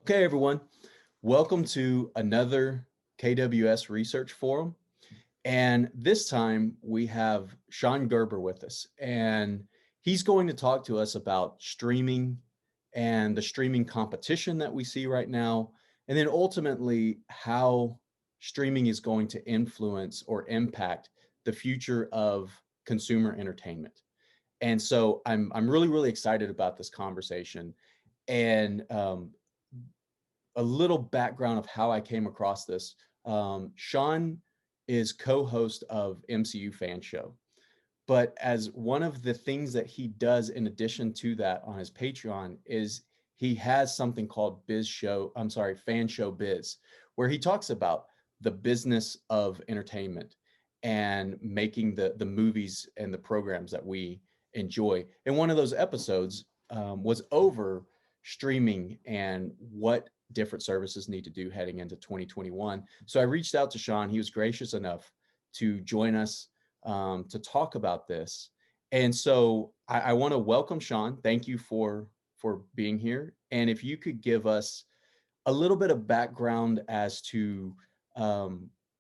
Okay, everyone, welcome to another KWS Research Forum. And this time we have Sean Gerber with us, and he's going to talk to us about streaming and the streaming competition that we see right now, and then ultimately how streaming is going to influence or impact the future of consumer entertainment. And so I'm really excited about this conversation. And a little background of how I came across this. Sean is co-host of MCU Fan Show, but as one of the things that he does in addition to that on his Patreon is he has something called Fan Show Biz, where he talks about the business of entertainment and making the movies and the programs that we enjoy. And one of those episodes was over streaming and what different services need to do heading into 2021. So I reached out to Sean. He was gracious enough to join us to talk about this. And so I want to welcome Sean. Thank you for being here. And if you could give us a little bit of background as to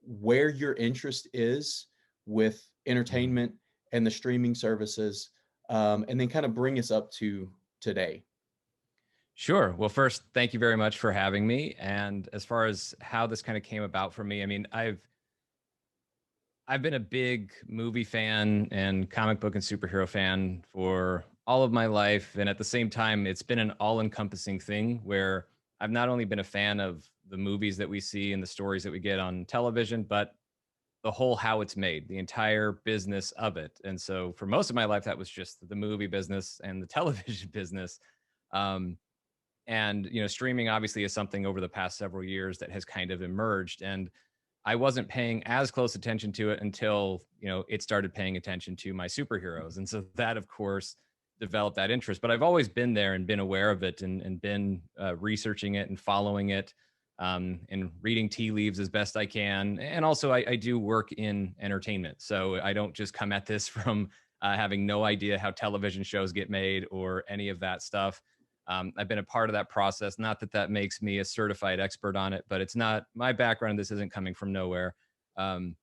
where your interest is with entertainment and the streaming services, and then kind of bring us up to today. Sure. Well, first, thank you very much for having me. And as far as how this kind of came about for me, I mean, I've been a big movie fan and comic book and superhero fan for all of my life. And at the same time, it's been an all-encompassing thing where I've not only been a fan of the movies that we see and the stories that we get on television, but the whole how it's made, the entire business of it. And so for most of my life, that was just the movie business and the television business. Um, and streaming obviously is something over the past several years that has kind of emerged, and I wasn't paying as close attention to it until it started paying attention to my superheroes, and so that of course developed that interest. But I've always been there and been aware of it, and been researching it and following it, and reading tea leaves as best I can. And also I do work in entertainment, so I don't just come at this from having no idea how television shows get made or any of that stuff. I've been a part of that process. Not that that makes me a certified expert on it, but it's not my background. This isn't coming from nowhere. Um,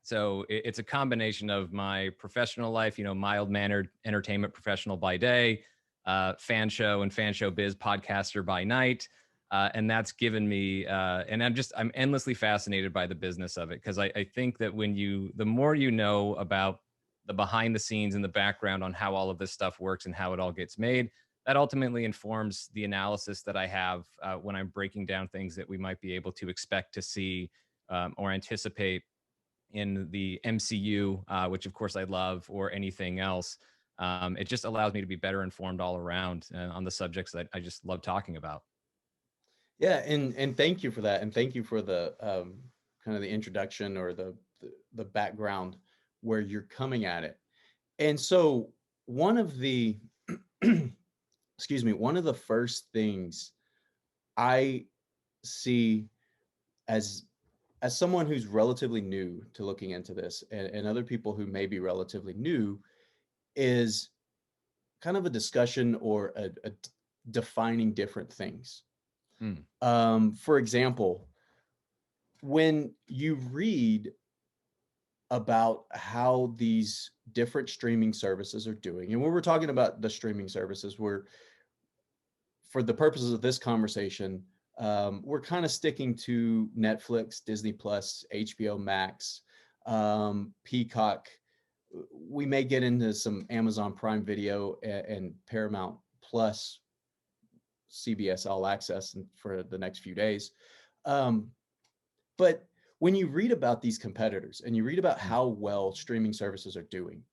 so it's a combination of my professional life, mild-mannered entertainment professional by day, fan show and fan show biz podcaster by night. And that's given me, and I'm endlessly fascinated by the business of it. Cause I think that the more you know about the behind the scenes and the background on how all of this stuff works and how it all gets made, that ultimately informs the analysis that I have when I'm breaking down things that we might be able to expect to see or anticipate in the MCU, which of course I love, or anything else. It just allows me to be better informed all around on the subjects that I just love talking about. Yeah, and thank you for that, and thank you for the kind of the introduction or the background where you're coming at it. And so one of the excuse me, one of the first things I see as someone who's relatively new to looking into this, and other people who may be relatively new, is kind of a discussion or a defining different things. Mm, For example, when you read about how these different streaming services are doing, and when we're talking about the streaming services, for the purposes of this conversation, we're kind of sticking to Netflix, Disney Plus, HBO Max, Peacock. We may get into some Amazon Prime Video and Paramount Plus, CBS All Access for the next few days. Um, but when you read about these competitors and you read about mm, how well streaming services are doing,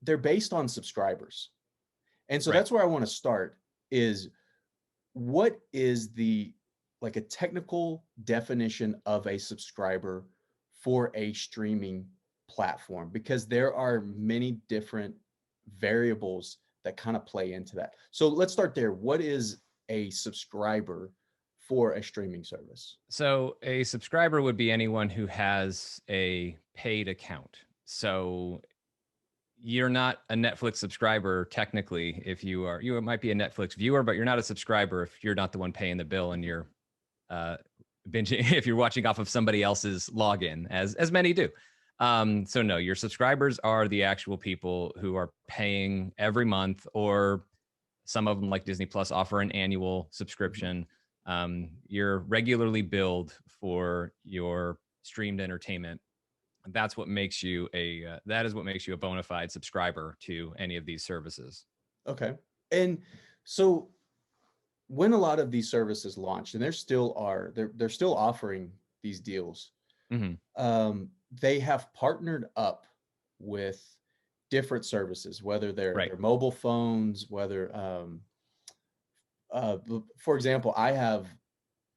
they're based on subscribers. And so right. that's where I want to start is what is the like a technical definition of a subscriber for a streaming platform, because there are many different variables that kind of play into that. So let's start there. What is a subscriber for a streaming service? So a subscriber would be anyone who has a paid account. So you're not a Netflix subscriber technically. If you might be a Netflix viewer, but you're not a subscriber if you're not the one paying the bill and you're uh, binging if you're watching off of somebody else's login, as many do. So no, your subscribers are the actual people who are paying every month, or some of them like Disney Plus offer an annual subscription. You're regularly billed for your streamed entertainment. That's what makes you that is what makes you a bona fide subscriber to any of these services. Okay. And so when a lot of these services launched, and they're still offering these deals, Mm-hmm. they have partnered up with different services, whether Right. they're mobile phones, whether for example, I have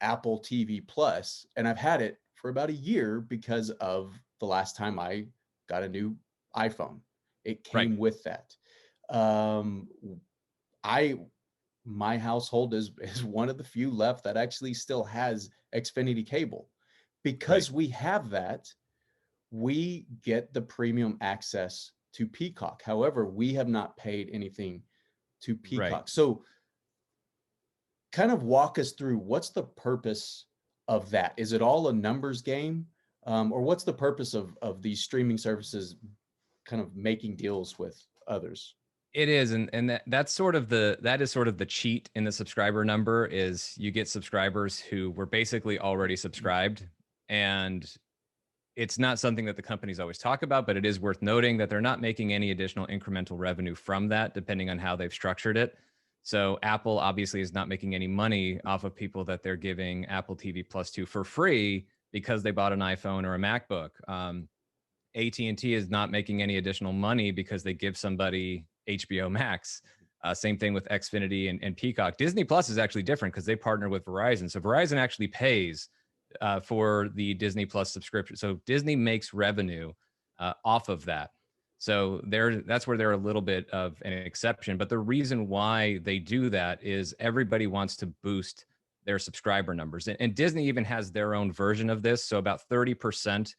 Apple TV Plus, and I've had it for about a year because of the last time I got a new iPhone. It Right. came with that. Um, I my household is one of the few left that actually still has Xfinity cable. Right. Because we have that, we get the premium access to Peacock. However, we have not paid anything to Right. Peacock. So kind of walk us through what's the purpose of that? Is it all a numbers game? Or what's the purpose of these streaming services kind of making deals with others? It is, and that's sort of the cheat in the subscriber number is you get subscribers who were basically already subscribed, and it's not something that the companies always talk about, but it is worth noting that they're not making any additional incremental revenue from that, depending on how they've structured it. So Apple obviously is not making any money off of people that they're giving Apple TV Plus to for free because they bought an iPhone or a MacBook. AT&T is not making any additional money because they give somebody HBO Max. Same thing with Xfinity and Peacock. Disney Plus is actually different because they partner with Verizon. So Verizon actually pays for the Disney Plus subscription. So Disney makes revenue off of that. So that's where they're a little bit of an exception. But the reason why they do that is everybody wants to boost their subscriber numbers. And Disney even has their own version of this. So about 30%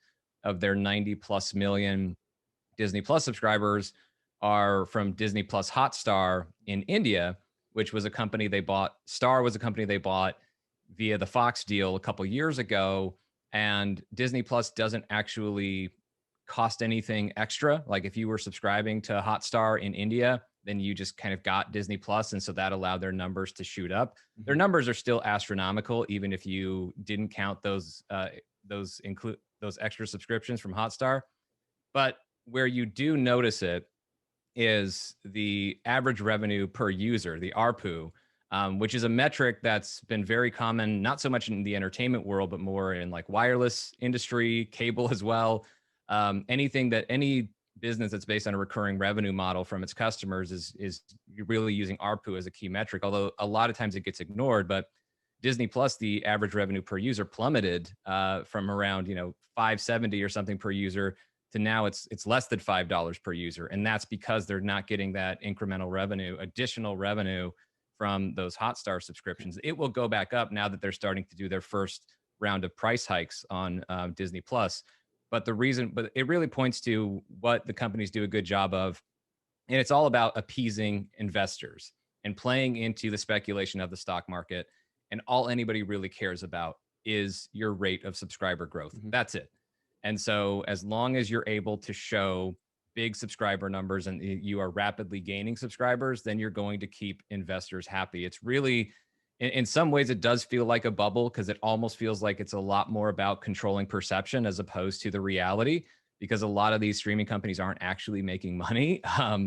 of their 90 plus million Disney Plus subscribers are from Disney Plus Hotstar in India, which was a company they bought. Star was a company they bought via the Fox deal a couple years ago. And Disney Plus doesn't actually cost anything extra. Like if you were subscribing to Hotstar in India, then you just kind of got Disney Plus, and so that allowed their numbers to shoot up. Their Mhm. numbers are still astronomical, even if you didn't count those extra subscriptions from Hotstar. But where you do notice it is the average revenue per user, the ARPU, which is a metric that's been very common, not so much in the entertainment world, but more in like wireless industry, cable as well. Any business that's based on a recurring revenue model from its customers is really using ARPU as a key metric. Although a lot of times it gets ignored, but Disney Plus, the average revenue per user plummeted from around 570 or something per user to now it's less than $5 per user, and that's because they're not getting that incremental revenue, additional revenue from those Hotstar subscriptions. It will go back up now that they're starting to do their first round of price hikes on Disney Plus. But it really points to what the companies do a good job of, and it's all about appeasing investors and playing into the speculation of the stock market. And all anybody really cares about is your rate of subscriber growth. Mhm. That's it. And so, as long as you're able to show big subscriber numbers and you are rapidly gaining subscribers, then you're going to keep investors happy. It's really, in some ways, it does feel like a bubble because it almost feels like it's a lot more about controlling perception as opposed to the reality, because a lot of these streaming companies aren't actually making money.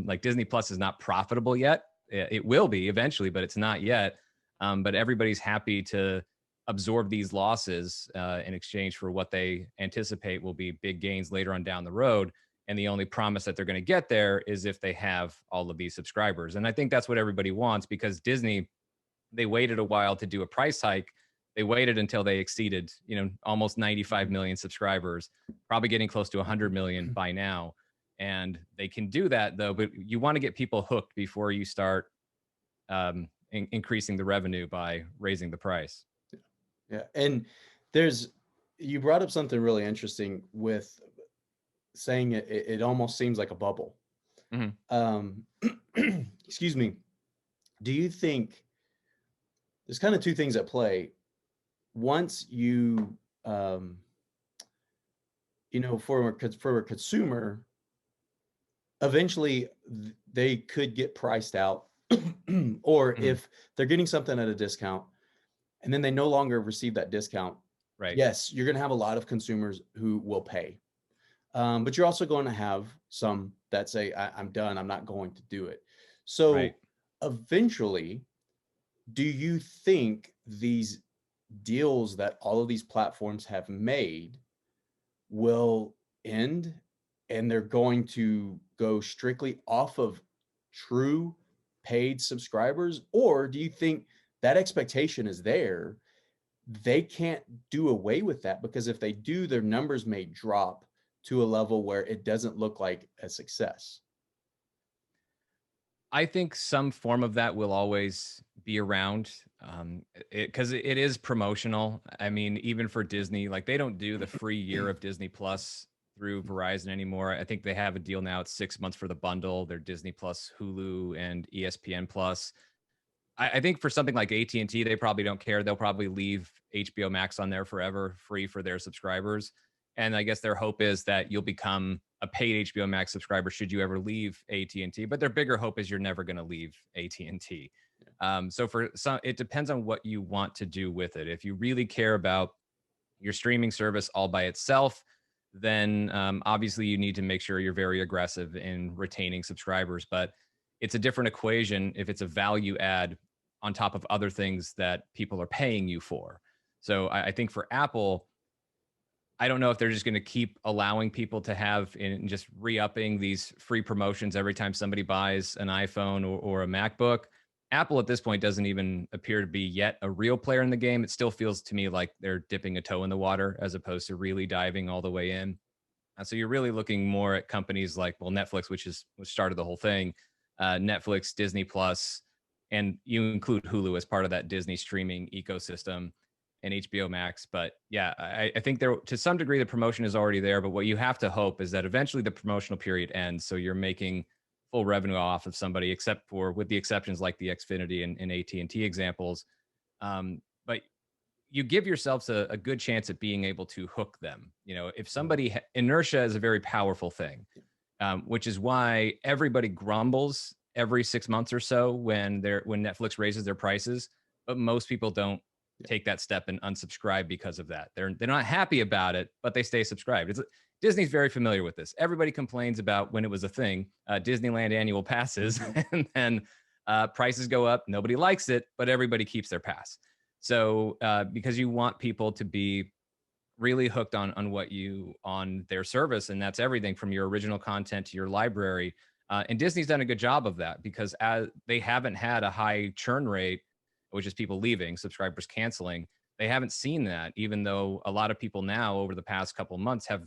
Like Disney Plus is not profitable yet. It will be eventually, but it's not yet. But everybody's happy to absorb these losses in exchange for what they anticipate will be big gains later on down the road. And the only promise that they're going to get there is if they have all of these subscribers. And I think that's what everybody wants, because Disney, they waited a while to do a price hike. They waited until they exceeded, almost 95 million subscribers, probably getting close to 100 million by now. And they can do that though, but you want to get people hooked before you start increasing the revenue by raising the price. Yeah. And there's, you brought up something really interesting with saying it almost seems like a bubble. Mhm. Um, excuse me. Do you think there's kind of two things at play? Once you, um, for a consumer, eventually they could get priced out, or Mhm. if they're getting something at a discount and then they no longer receive that discount, Right. yes, you're going to have a lot of consumers who will pay. But you're also going to have some that say, I'm done, I'm not going to do it. Right. So eventually, do you think these deals that all of these platforms have made will end and they're going to go strictly off of true paid subscribers? Or do you think that expectation is there? They can't do away with that because if they do, their numbers may drop to a level where it doesn't look like a success. I think some form of that will always be around, because it is promotional. I mean, even for Disney, like they don't do the free year of Disney Plus through Verizon anymore. I think they have a deal now. It's 6 months for the bundle. They're Disney Plus, Hulu, and ESPN Plus. I think for something like AT&T, they probably don't care. They'll probably leave HBO Max on there forever, free for their subscribers. And I guess their hope is that you'll become a paid HBO Max subscriber should you ever leave AT&T. But their bigger hope is you're never going to leave AT&T. So for some, it depends on what you want to do with it. If you really care about your streaming service all by itself, then obviously you need to make sure you're very aggressive in retaining subscribers. But it's a different equation if it's a value add on top of other things that people are paying you for. So I think for Apple, I don't know if they're just going to keep allowing people to have and just re-upping these free promotions every time somebody buys an iPhone or a MacBook. Apple at this point doesn't even appear to be yet a real player in the game. It still feels to me like they're dipping a toe in the water as opposed to really diving all the way in. So you're really looking more at companies like, well, Netflix, which started the whole thing, Netflix, Disney Plus, and you include Hulu as part of that Disney streaming ecosystem and HBO Max. But yeah, I think there to some degree the promotion is already there. But what you have to hope is that eventually the promotional period ends, so you're making full revenue off of somebody, except for with the exceptions like the Xfinity and AT&T examples. But you give yourselves a good chance at being able to hook them. You know, if somebody inertia is a very powerful thing, which is why everybody grumbles every 6 months or so when Netflix raises their prices, but most people don't Yeah. take that step and unsubscribe because of that. They're not happy about it, but they stay subscribed. Disney's very familiar with this. Everybody complains about when it was a thing, Disneyland annual passes, and then prices go up. Nobody likes it, but everybody keeps their pass. So because you want people to be really hooked on what you on their service, and that's everything from your original content to your library. And Disney's done a good job of that because as they haven't had a high churn rate, which is people leaving, subscribers canceling. They haven't seen that, even though a lot of people now over the past couple months have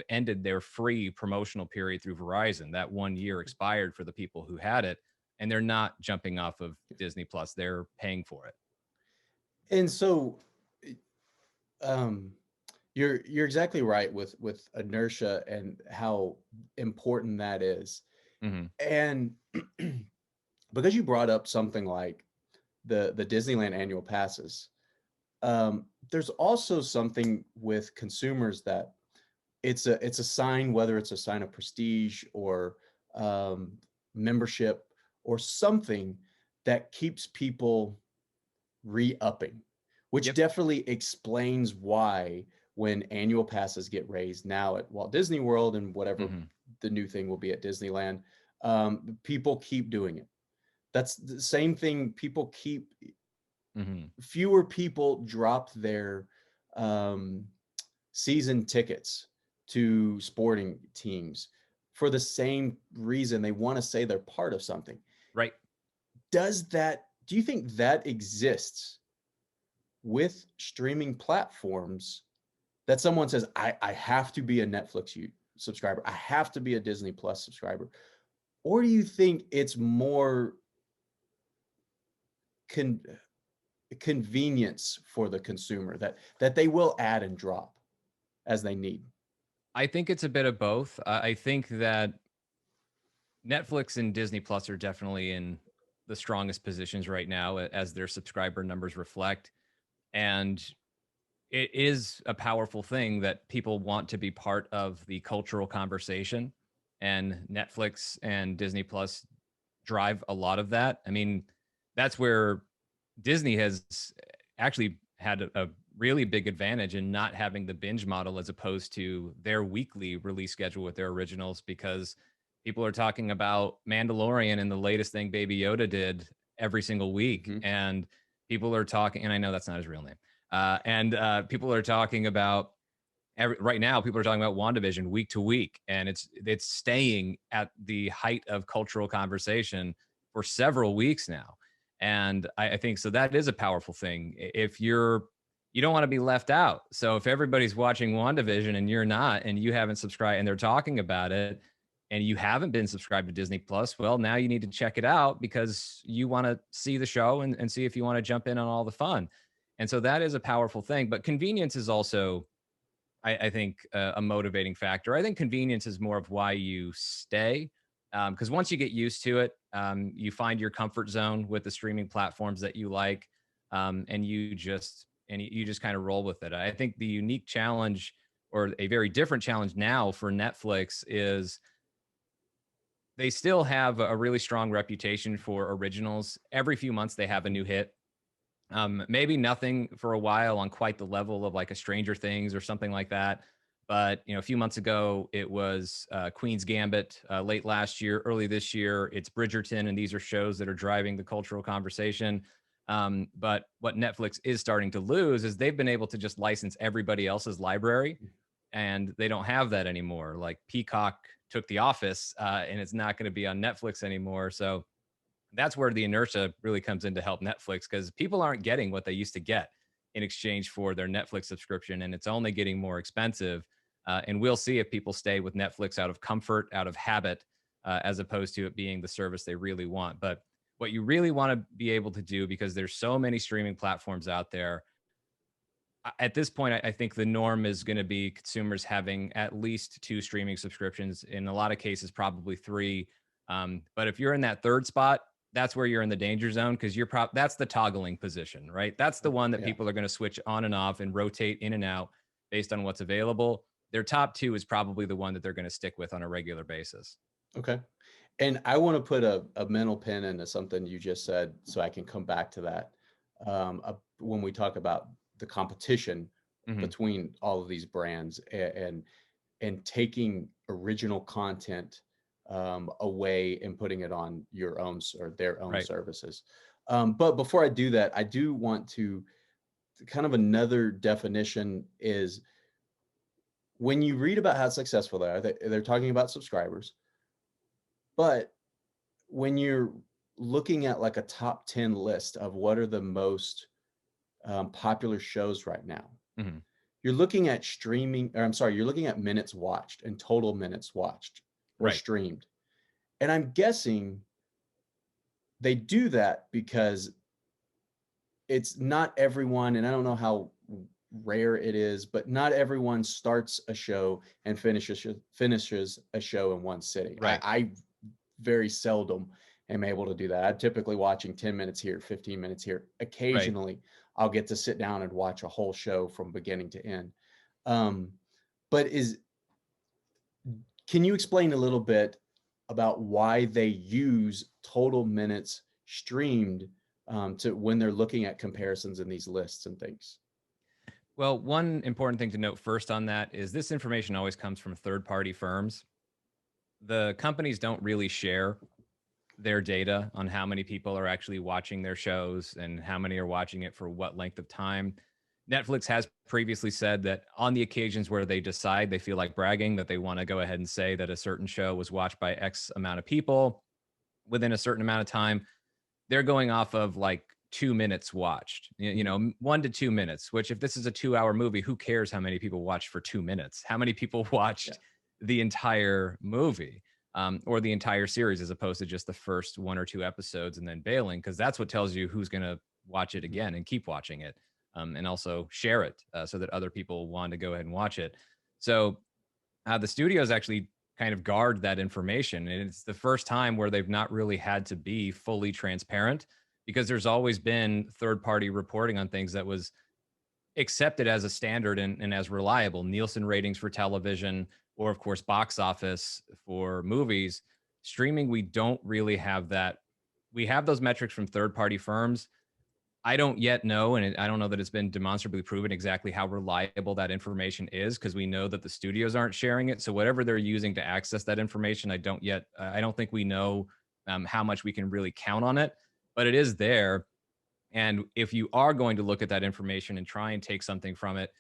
ended their free promotional period through Verizon. That 1 year expired for the people who had it, and they're not jumping off of Disney Plus. They're paying for it. And so, um, you're exactly right with inertia and how important that is. Mm-hmm. And because you brought up something like the Disneyland annual passes, there's also something with consumers that it's a sign, whether it's a sign of prestige or um, membership or something that keeps people re-upping, which Yep. definitely explains why when annual passes get raised now at Walt Disney World and whatever Mm-hmm. the new thing will be at Disneyland, people keep doing it. That's the same thing. Mm-hmm. Fewer people drop their um, season tickets to sporting teams for the same reason. They want to say they're part of something. Right. Do you think that exists with streaming platforms, that someone says, I have to be a Netflix subscriber, I have to be a Disney Plus subscriber? Or do you think it's more con- convenience for the consumer that they will add and drop as they need? I think it's a bit of both. I think that Netflix and Disney Plus are definitely in the strongest positions right now, as their subscriber numbers reflect. And it is a powerful thing that people want to be part of the cultural conversation. And Netflix and Disney Plus drive a lot of that. I mean, that's where Disney has actually had a really big advantage in not having the binge model as opposed to their weekly release schedule with their originals, because people are talking about Mandalorian and the latest thing Baby Yoda did every single week. Mhm. And people are talking, and I know that's not his real name. And people are talking about right now, people are talking about WandaVision week to week, and it's staying at the height of cultural conversation for several weeks now. And I think so that is a powerful thing. If you don't want to be left out. So if everybody's watching WandaVision and you're not, and you haven't subscribed, and they're talking about it, and you haven't been subscribed to Disney Plus, well, now you need to check it out because you want to see the show and see if you want to jump in on all the fun. And so that is a powerful thing. But convenience is also, I think, a motivating factor. I think convenience is more of why you stay, because once you get used to it, you find your comfort zone with the streaming platforms that you like, and you just kind of roll with it. I think the unique challenge, or a very different challenge now for Netflix, is they still have a really strong reputation for originals. Every few months they have a new hit. Maybe nothing for a while on quite the level of like a Stranger Things or something like that. But a few months ago it was Queen's Gambit. Late last year, early this year, it's Bridgerton, and these are shows that are driving the cultural conversation. But what Netflix is starting to lose is they've been able to just license everybody else's library, and they don't have that anymore. Like Peacock took The Office, and it's not going to be on Netflix anymore. So that's where the inertia really comes in to help Netflix, because people aren't getting what they used to get in exchange for their Netflix subscription, and it's only getting more expensive. And we'll see if people stay with Netflix out of comfort, out of habit, as opposed to it being the service they really want. But what you really want to be able to do, because there's so many streaming platforms out there, at this point, I think the norm is going to be consumers having at least 2 streaming subscriptions. In a lot of cases, probably 3. But if you're in that third spot, that's where you're in the danger zone, because that's the toggling position, right? That's the one that Yeah. people are going to switch on and off and rotate in and out based on what's available. Their top 2 is probably the one that they're going to stick with on a regular basis. Okay. And I want to put a mental pin into something you just said so I can come back to that. When we talk about the competition Hmm. between all of these brands, and taking original content away and putting it on your own or their own Right. services. But before I do that, I do want to kind of another definition is when you read about how successful they are, they're talking about subscribers, but when you're looking at like a top 10 list of what are the most popular shows right now, Hmm. you're looking at you're looking at minutes watched and total minutes watched or Right. streamed. And I'm guessing they do that because it's not everyone, and I don't know how rare it is, but not everyone starts a show and finishes a show in one sitting. Right. I very seldom am able to do that. I'm typically watching 10 minutes here, 15 minutes here. Right. Occasionally, I'll get to sit down and watch a whole show from beginning to end. Um, but can you explain a little bit about why they use total minutes streamed to when they're looking at comparisons in these lists and things? Well, one important thing to note first on that is this information always comes from third-party firms. The companies don't really share their data on how many people are actually watching their shows and how many are watching it for what length of time. Netflix has previously said that on the occasions where they decide they feel like bragging, that they want to go ahead and say that a certain show was watched by X amount of people within a certain amount of time, they're going off of like 2 minutes watched, 1 to 2 minutes, which if this is a 2-hour movie, who cares how many people watched for 2 minutes? How many people Yeah. watched the entire movie, or the entire series, as opposed to just the first 1 or 2 episodes and then bailing? Because that's what tells you who's going to watch it Mhm. again and keep watching it, and also share it, so that other people want to go ahead and watch it. So the studios actually kind of guard that information. And it's the first time where they've not really had to be fully transparent, because there's always been third party reporting on things that was accepted as a standard and as reliable. Nielsen ratings for television, or of course, box office for movies. Streaming, we don't really have that. We have those metrics from third party firms. I don't yet know, and I don't know that it's been demonstrably proven exactly how reliable that information is, because we know that the studios aren't sharing it. So whatever they're using to access that information, I don't think we know how much we can really count on it, but it is there. And if you are going to look at that information and try and take something from it,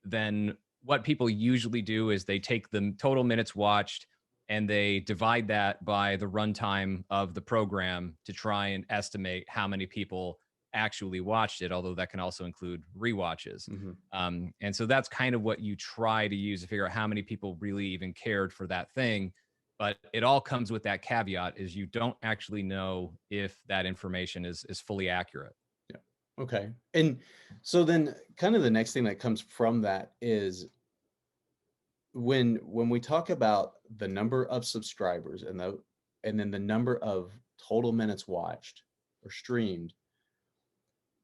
then what people usually do is they take the total minutes watched and they divide that by the runtime of the program to try and estimate how many people actually watched it, although that can also include rewatches. Mm-hmm. And so that's kind of what you try to use to figure out how many people really even cared for that thing. But it all comes with that caveat, is you don't actually know if that information is fully accurate. Yeah. Okay. And so then kind of the next thing that comes from that is when we talk about the number of subscribers and then the number of total minutes watched or streamed,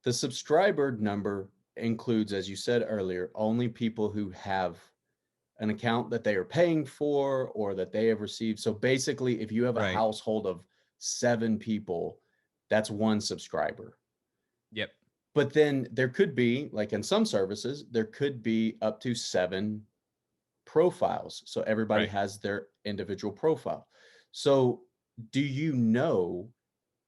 the subscriber number includes, as you said earlier, only people who have an account that they are paying for or that they have received. So basically, if you have a Right. household of 7 people, that's one subscriber. Yep. But then there could be, like in some services, there could be up to 7 profiles. So everybody Right. has their individual profile. So do you know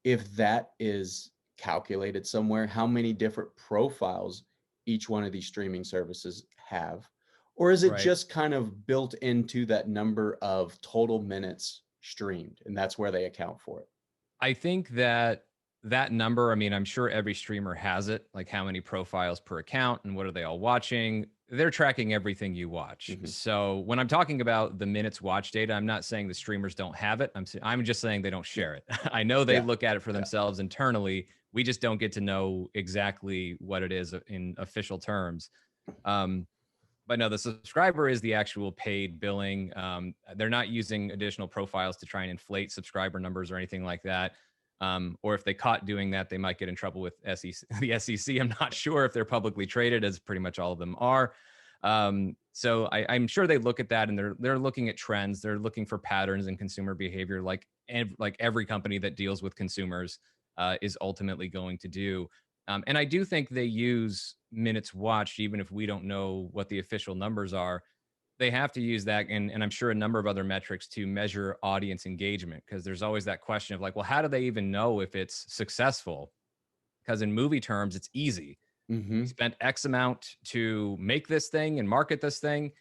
if that is calculated somewhere, how many different profiles each one of these streaming services have? Or is it Right. just kind of built into that number of total minutes streamed and that's where they account for it? I think that that number, I mean, I'm sure every streamer has it, like how many profiles per account and what are they all watching. They're tracking everything you watch. Mhm. So when I'm talking about the minutes watch data, I'm not saying the streamers don't have it. I'm just saying they don't Yeah. share it. I know they Yeah. look at it for Yeah. themselves internally. We just don't get to know exactly what it is in official terms. Um, but no, the subscriber is the actual paid billing. They're not using additional profiles to try and inflate subscriber numbers or anything like that. Or if they caught doing that, they might get in trouble with the SEC. I'm not sure if they're publicly traded, as pretty much all of them are. I'm sure they look at that and they're looking at trends. They're looking for patterns in consumer behavior, like every company that deals with consumers is ultimately going to do. And I do think they use minutes watched, even if we don't know what the official numbers are. They have to use that, and I'm sure a number of other metrics to measure audience engagement, because there's always that question of like, well, how do they even know if it's successful? Because in movie terms, it's easy. We Mhm. spent X amount to make this thing and market this thing.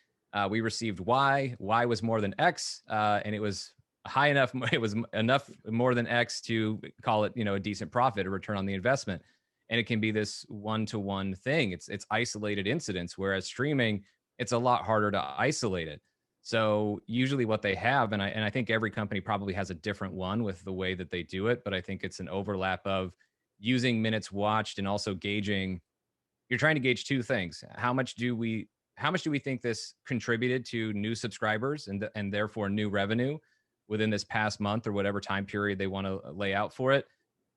We received Y. Y was more than X, and it was high enough. It was enough more than X to call it, a decent profit, a return on the investment. And it can be this one-to-one thing. It's isolated incidents, whereas streaming, it's a lot harder to isolate it. So usually, what they have, and I think every company probably has a different one with the way that they do it, but I think it's an overlap of using minutes watched and also gauging. You're trying to gauge two things. How much do we think this contributed to new subscribers and therefore new revenue within this past month or whatever time period they want to lay out for it?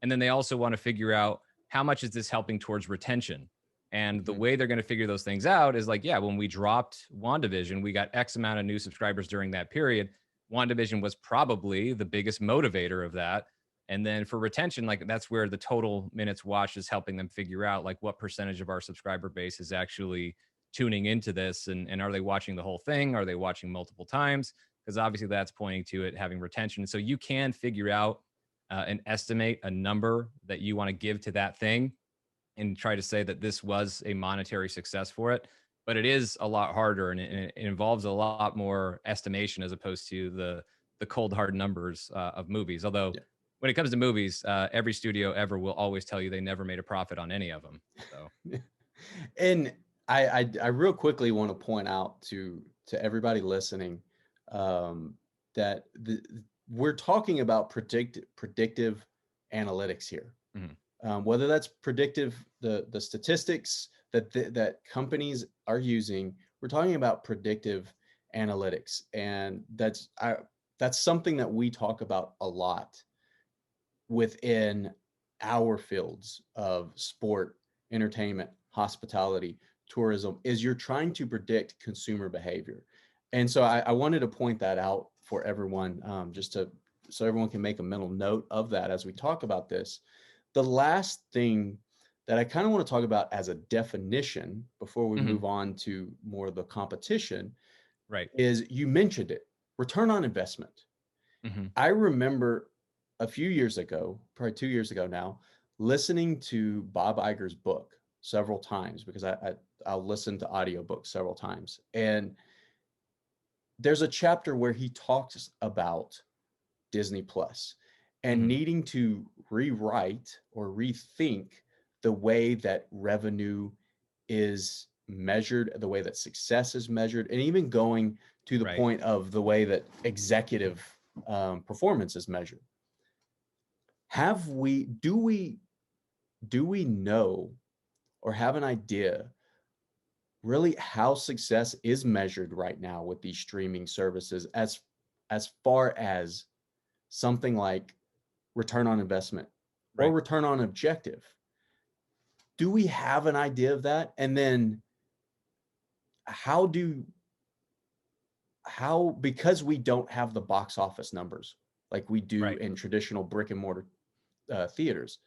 And then they also want to figure out how much is this helping towards retention? And the Mhm. way they're going to figure those things out is like, yeah, when we dropped WandaVision, we got X amount of new subscribers during that period. WandaVision was probably the biggest motivator of that. And then for retention, like that's where the total minutes watched is helping them figure out like what percentage of our subscriber base is actually tuning into this, and are they watching the whole thing? Are they watching multiple times? Because obviously that's pointing to it having retention. So you can figure out and estimate a number that you want to give to that thing and try to say that this was a monetary success for it. But it is a lot harder, and it involves a lot more estimation as opposed to the cold hard numbers of movies. Although Yeah. when it comes to movies, every studio ever will always tell you they never made a profit on any of them. So And I real quickly want to point out to everybody listening um, that we're talking about predictive analytics here. mhm. Whether that's predictive, the statistics that companies are using, we're talking about predictive analytics. And that's something that we talk about a lot within our fields of sport, entertainment, hospitality, tourism, is you're trying to predict consumer behavior. And so I wanted to point that out for everyone, just to so everyone can make a mental note of that as we talk about this. The last thing that I kind of want to talk about as a definition before we Hmm. move on to more of the competition Right. is, you mentioned it, return on investment. Hmm. I remember a few years ago, probably 2 years ago now, listening to Bob Iger's book several times, because I'll listen to audiobooks several times. And there's a chapter where he talks about Disney Plus and Hmm. needing to rewrite or rethink the way that revenue is measured, the way that success is measured, and even going to the Right. point of the way that executive performance is measured. Have we do we know or have an idea really how success is measured right now with these streaming services, as far as something like return on investment or Right. return on objective? Do we have an idea of that? And then how do how because we don't have the box office numbers like we do Right. in traditional brick and mortar theaters,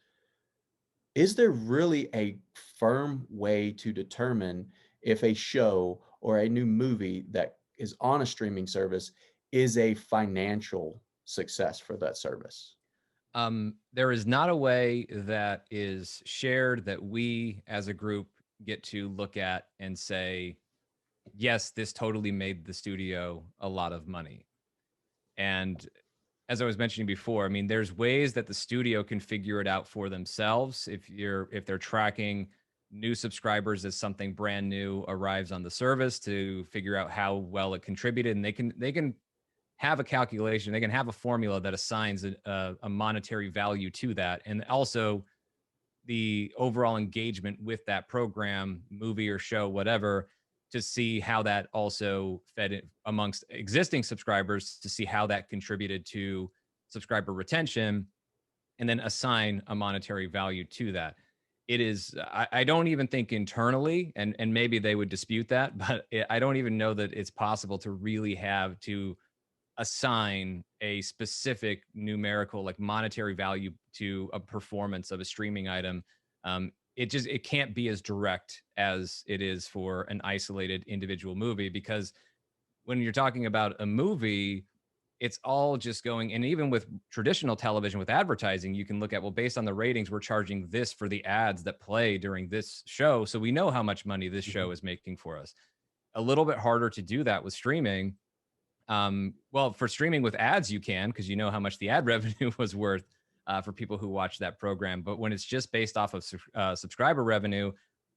is there really a firm way to determine if a show or a new movie that is on a streaming service is a financial success for that service? There is not a way that is shared that we as a group get to look at and say, yes, this totally made the studio a lot of money. And as I was mentioning before, I mean, there's ways that the studio can figure it out for themselves. If they're tracking new subscribers as something brand new arrives on the service, to figure out how well it contributed, and they can have a calculation, they can have a formula that assigns a monetary value to that, and also the overall engagement with that program, movie or show, whatever, to see how that also fed it amongst existing subscribers, to see how that contributed to subscriber retention, and then assign a monetary value to that. It is, I don't even think internally, and maybe they would dispute that, but I don't even know that it's possible to really have to assign a specific numerical, like monetary value to a performance of a streaming item. It can't be as direct as it is for an isolated individual movie, because when you're talking about a movie, it's all just going, and even with traditional television with advertising, you can look at, well, based on the ratings, we're charging this for the ads that play during this show, so we know how much money this show Mhm. is making for us. A little bit harder to do that with streaming. Well, for streaming with ads, you can, because you know how much the ad revenue was worth for people who watch that program. But when it's just based off of subscriber revenue,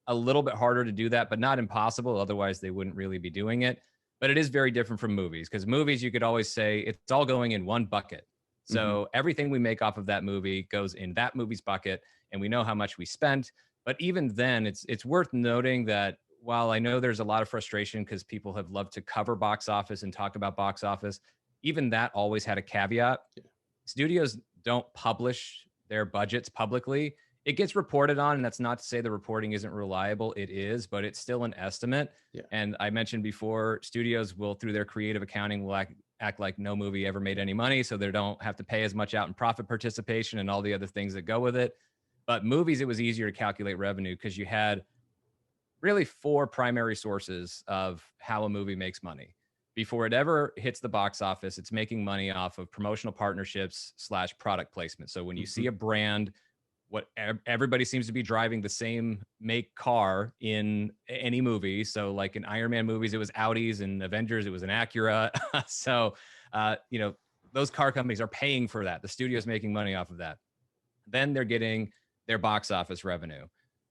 a little bit harder to do that, but not impossible. Otherwise, they wouldn't really be doing it. But it is very different from movies, because movies, you could always say it's all going in one bucket. Mhm. So everything we make off of that movie goes in that movie's bucket, and we know how much we spent. But even then, it's worth noting that while I know there's a lot of frustration because people have loved to cover box office and talk about box office, even that always had a caveat. Yeah. Studios don't publish their budgets publicly. It gets reported on, and that's not to say the reporting isn't reliable. It is, but it's still an estimate. Yeah. And I mentioned before, studios will, through their creative accounting, will act like no movie ever made any money, so they don't have to pay as much out in profit participation and all the other things that go with it. But movies, it was easier to calculate revenue because you had really four primary sources of how a movie makes money. Before it ever hits the box office, it's making money off of promotional partnerships slash product placement. So when you see Mhm. a brand, what everybody seems to be driving the same make car in any movie. So like in Iron Man movies, it was Audis, and Avengers, it was an Acura. So you know, those car companies are paying for that. The studio's making money off of that. Then they're getting their box office revenue.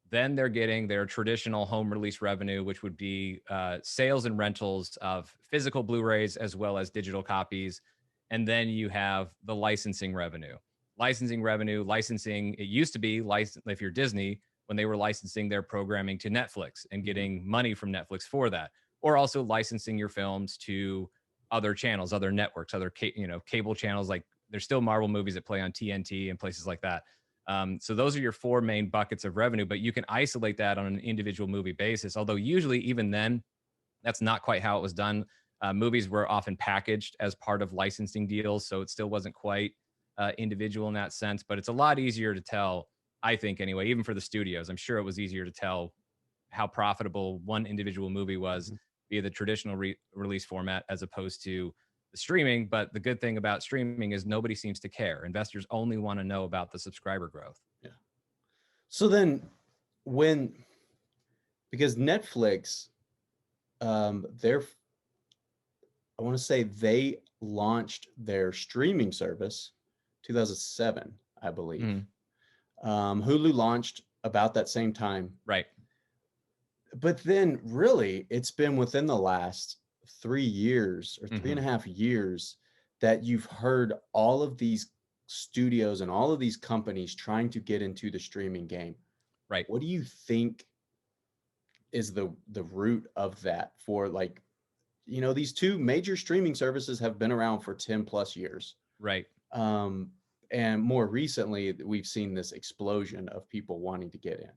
Then they're getting their traditional home release revenue, which would be sales and rentals of physical Blu-rays as well as digital copies. And then you have the licensing revenue. Licensing, it used to be if you're Disney, when they were licensing their programming to Netflix and Mhm. getting money from Netflix for that. or also licensing your films to other channels, other networks, other cable channels. Like there's still Marvel movies that play on TNT and places like that. So those are your four main buckets of revenue, but you can isolate that on an individual movie basis. Although usually, even then, that's not quite how it was done. Movies were often packaged as part of licensing deals, so it still wasn't quite individual in that sense. But it's a lot easier to tell, I think, anyway, even for the studios. I'm sure it was easier to tell how profitable one individual movie was Mhm. via the traditional release format as opposed to the streaming. But the good thing about streaming is nobody seems to care. Investors only want to know about the subscriber growth. Yeah. So then when, because Netflix, they're, I want to say they launched their streaming service 2007, I believe. Mhm. Hulu launched about that same time. Right. But then really it's been within the last 3 years or three and Hmm. a half years that you've heard all of these studios and all of these companies trying to get into the streaming game. Right. What do you think is the root of that for, like, these two major streaming services have been around for 10 plus years. Right. Um, and more recently, we've seen this explosion of people wanting to get in.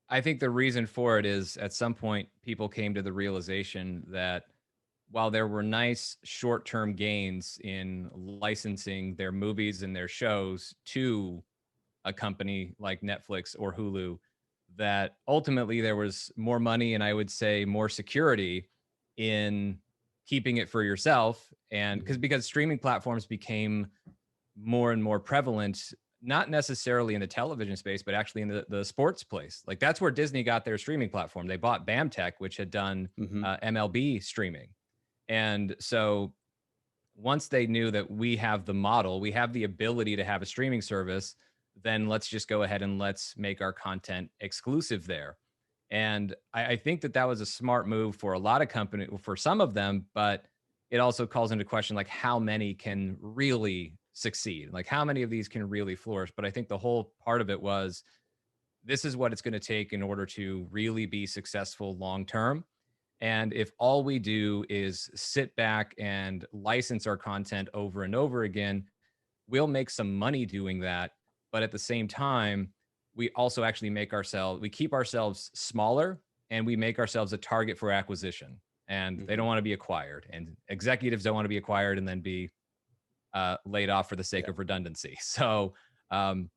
I think the reason for it is at some point people came to the realization that while there were nice short term gains in licensing their movies and their shows to a company like Netflix or Hulu, that ultimately there was more money and I would say more security in keeping it for yourself. And Mhm. because streaming platforms became more and more prevalent, not necessarily in the television space, but actually in the sports place. Like that's where Disney got their streaming platform. They bought BAMTech, which had done Mhm. MLB streaming. And so once they knew that we have the model, we have the ability to have a streaming service, then let's just go ahead and let's make our content exclusive there. And I think that that was a smart move for a lot of companies, for some of them, but it also calls into question like how many can really succeed, like how many of these can really flourish. But I think the whole part of it was this is what it's going to take in order to really be successful long term. And if all we do is sit back and license our content over and over again, we'll make some money doing that. But at the same time, we also actually we keep ourselves smaller and we make ourselves a target for acquisition. And they Mhm. don't want to be acquired. And executives don't want to be acquired and then be laid off for the sake Yeah. of redundancy. So um,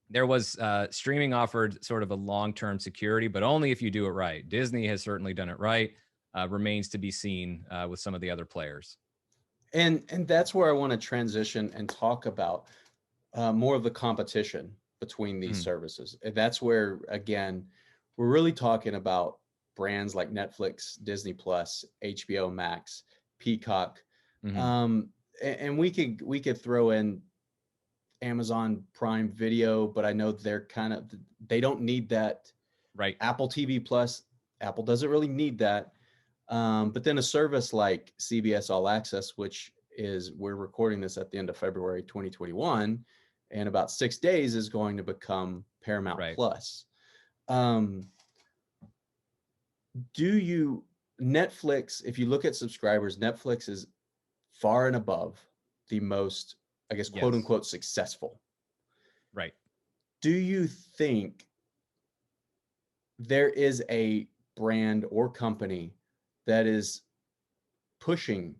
there was streaming offered sort of a long-term security, but only if you do it right. Disney has certainly done it right. Remains to be seen with some of the other players. And that's where I want to transition and talk about more of the competition between these Mhm. services. And that's where, again, we're really talking about brands like Netflix, Disney Plus, HBO Max, Peacock, Mhm. um, and we could throw in Amazon Prime Video, but I know they don't need that. Right. Apple TV Plus, Apple doesn't really need that. But then a service like CBS All Access, which is, we're recording this at the end of February 2021, and about 6 days is going to become Paramount Right. Plus. Um, do you Netflix? If you look at subscribers, Netflix is far and above the most, I guess, quote Yes. unquote, successful. Right. Do you think there is a brand or company that is pushing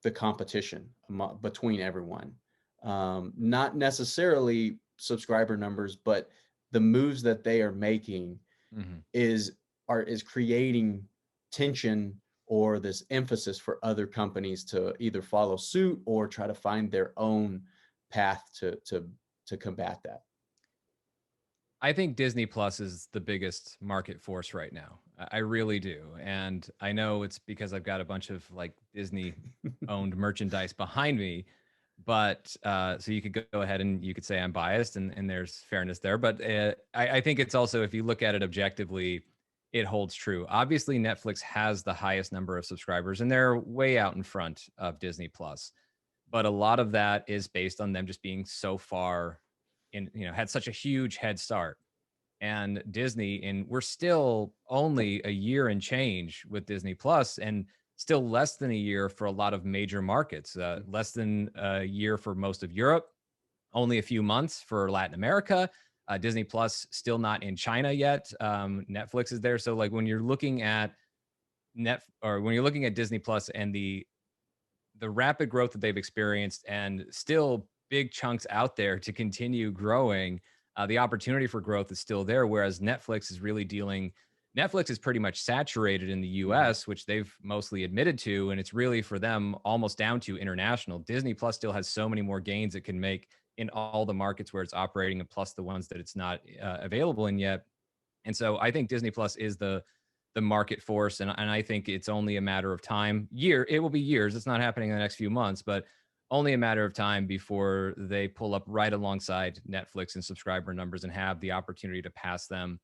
the competition between everyone? Not necessarily subscriber numbers, but the moves that they are making Mhm. is is creating tension or this emphasis for other companies to either follow suit or try to find their own path to combat that. I think Disney Plus is the biggest market force right now. I really do. And I know it's because I've got a bunch of like Disney owned merchandise behind me. But so you could go ahead and you could say I'm biased and there's fairness there. But I think it's also, if you look at it objectively, it holds true. Obviously, Netflix has the highest number of subscribers and they're way out in front of Disney Plus. But a lot of that is based on them just being so far in, had such a huge head start. and Disney, and we're still only a year and change with Disney Plus, and still less than a year for a lot of major markets. Less than a year for most of Europe, only a few months for Latin America. Disney Plus still not in China yet. Netflix is there, so like when you're looking at when you're looking at Disney Plus and the rapid growth that they've experienced and still big chunks out there to continue growing, the opportunity for growth is still there. Whereas Netflix is really dealing, Netflix is pretty much saturated in the US, which they've mostly admitted to. And it's really for them almost down to international. Disney Plus still has so many more gains it can make in all the markets where it's operating, and plus the ones that it's not available in yet. And so I think Disney Plus is the market force, and I think it's only a matter of time. It will be years. It's not happening in the next few months, but only a matter of time before they pull up right alongside Netflix in subscriber numbers and have the opportunity to pass them.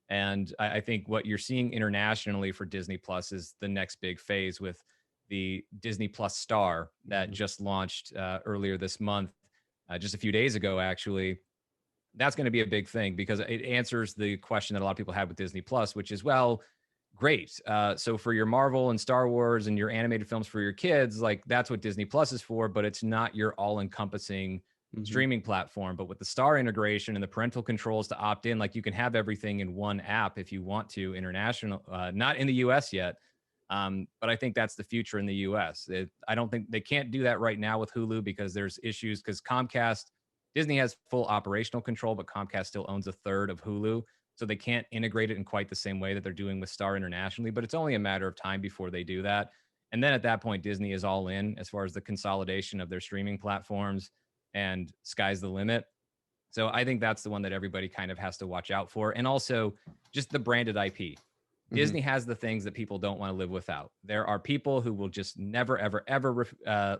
And I think what you're seeing internationally for Disney Plus is the next big phase with the Disney Plus Star that just launched earlier this month, just a few days ago, actually. That's going to be a big thing because it answers the question that a lot of people have with Disney Plus, which is, well, great. So for your Marvel and Star Wars and your animated films for your kids, like that's what Disney Plus is for, but it's not your all-encompassing streaming platform. But with the Star integration and the parental controls to opt in, like you can have everything in one app if you want to. International, not in the US yet. But I think that's the future in the US. I don't think they can't do that right now with Hulu because there's issues because Disney has full operational control, but Comcast still owns a third of Hulu. So they can't integrate it in quite the same way that they're doing with Star internationally, but it's only a matter of time before they do that. And then at that point, Disney is all in as far as the consolidation of their streaming platforms, and sky's the limit. So I think that's the one that everybody kind of has to watch out for. And also just the branded IP. Disney has the things that people don't want to live without. There are people who will just never, ever, ever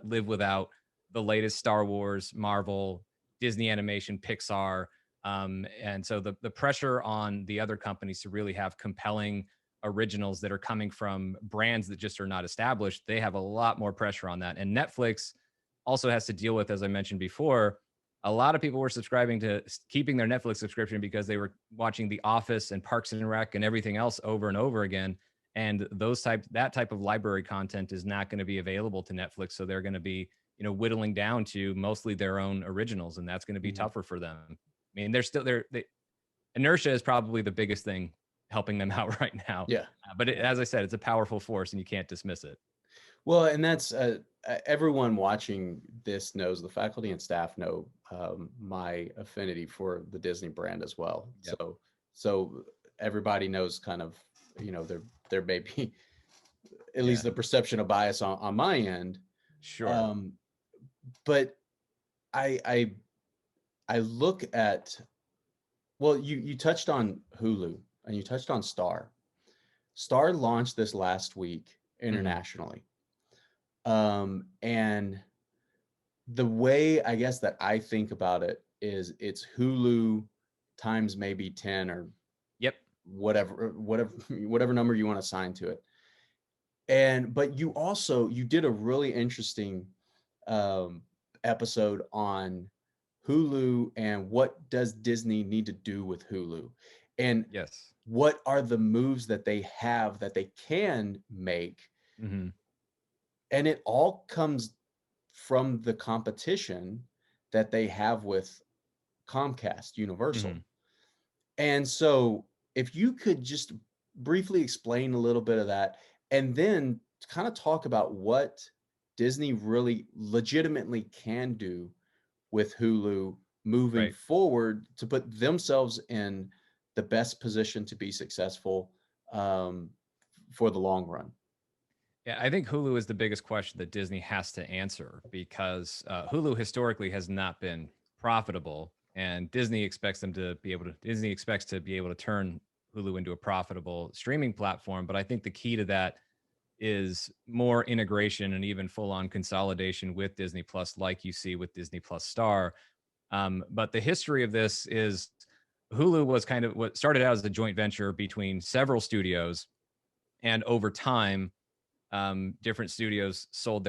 live without the latest Star Wars, Marvel, Disney Animation, Pixar. And so the pressure on the other companies to really have compelling originals that are coming from brands that just are not established, they have a lot more pressure on that. And Netflix also has to deal with, as I mentioned before, a lot of people were subscribing to keeping their Netflix subscription because they were watching The Office and Parks and Rec and everything else over and over again. And that type of library content is not going to be available to Netflix. So they're going to be, whittling down to mostly their own originals, and that's going to be tougher for them. I mean, inertia is probably the biggest thing helping them out right now. Yeah. But as I said, it's a powerful force and you can't dismiss it. Well, and that's everyone watching this knows, the faculty and staff know my affinity for the Disney brand as well. Yep. So everybody knows kind of, there may be at least the perception of bias on my end. Sure. But I look at, well, you touched on Hulu and you touched on Star. Star launched this last week internationally. And the way I guess that I think about it is it's Hulu times maybe 10 or whatever number you want to assign to it. But you did a really interesting episode on Hulu and what does Disney need to do with Hulu, and what are the moves that they have that they can make. And it all comes from the competition that they have with Comcast Universal. And so if you could just briefly explain a little bit of that, and then kind of talk about what Disney really legitimately can do with Hulu moving forward to put themselves in the best position to be successful for the long run. Yeah, I think Hulu is the biggest question that Disney has to answer because Hulu historically has not been profitable, and Disney expects to be able to turn Hulu into a profitable streaming platform. But I think the key to that is more integration and even full-on consolidation with Disney Plus, like you see with Disney Plus Star. But the history of this is Hulu was kind of what started out as a joint venture between several studios, and over time, different studios sold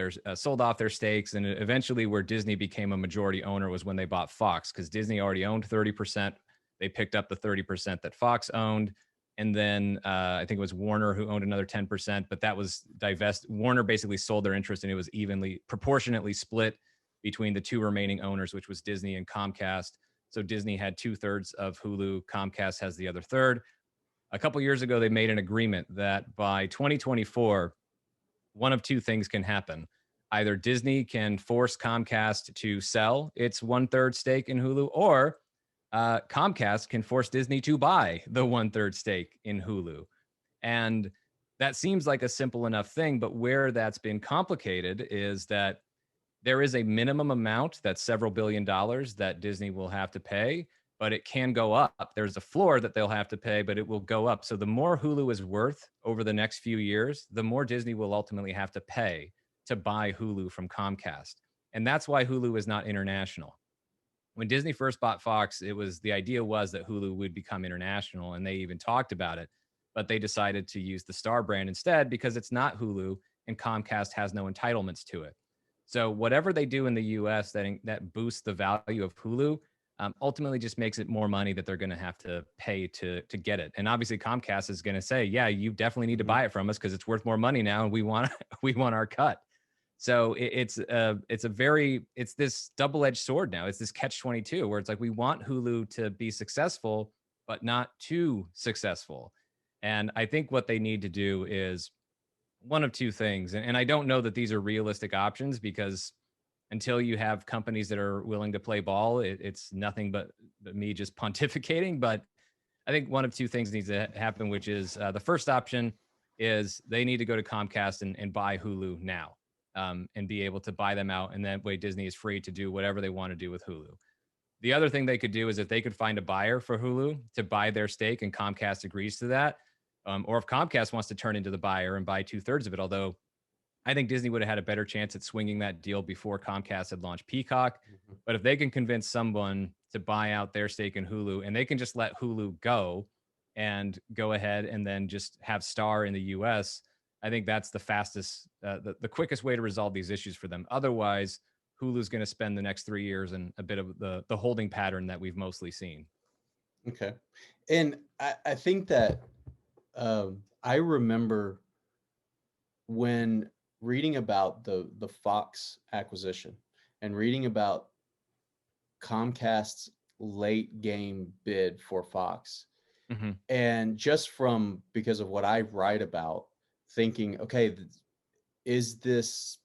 off their stakes, and eventually where Disney became a majority owner was when they bought Fox, because Disney already owned 30%. They picked up the 30% that Fox owned. And then I think it was Warner who owned another 10%, but that was divest. Warner basically sold their interest, and it was evenly, proportionately split between the two remaining owners, which was Disney and Comcast. So Disney had 2/3 of Hulu. Comcast has the other third. A couple years ago, they made an agreement that by 2024, one of two things can happen. Either Disney can force Comcast to sell its 1/3 stake in Hulu, or Comcast can force Disney to buy the 1/3 stake in Hulu. And that seems like a simple enough thing, but where that's been complicated is that there is a minimum amount that's several $billion that Disney will have to pay, but it can go up. There's a floor that they'll have to pay, but it will go up. So the more Hulu is worth over the next few years, the more Disney will ultimately have to pay to buy Hulu from Comcast. And that's why Hulu is not international. When Disney first bought Fox, the idea was that Hulu would become international, and they even talked about it, but they decided to use the Star brand instead because it's not Hulu and Comcast has no entitlements to it. So whatever they do in the U.S. that boosts the value of Hulu, ultimately just makes it more money that they're going to have to pay to get it. And obviously Comcast is going to say, yeah, you definitely need to buy it from us because it's worth more money now, and we want we want our cut. So it's this double-edged sword now. It's this catch-22 where it's like we want Hulu to be successful, but not too successful. And I think what they need to do is one of two things. And I don't know that these are realistic options, because until you have companies that are willing to play ball, it's nothing but me just pontificating. But I think one of two things needs to happen, which is the first option is they need to go to Comcast and buy Hulu now, and be able to buy them out. And that way Disney is free to do whatever they want to do with Hulu. The other thing they could do is if they could find a buyer for Hulu to buy their stake and Comcast agrees to that, or if Comcast wants to turn into the buyer and buy 2/3 of it, although I think Disney would have had a better chance at swinging that deal before Comcast had launched Peacock. Mhm. But if they can convince someone to buy out their stake in Hulu, and they can just let Hulu go and go ahead and then just have Star in the US, I think that's the fastest, the quickest way to resolve these issues for them. Otherwise, Hulu's going to spend the next 3 years in a bit of the holding pattern that we've mostly seen. Okay. And I think that I remember when reading about the Fox acquisition and reading about Comcast's late game bid for Fox, Hmm. and just from because of what I write about, thinking, okay, is this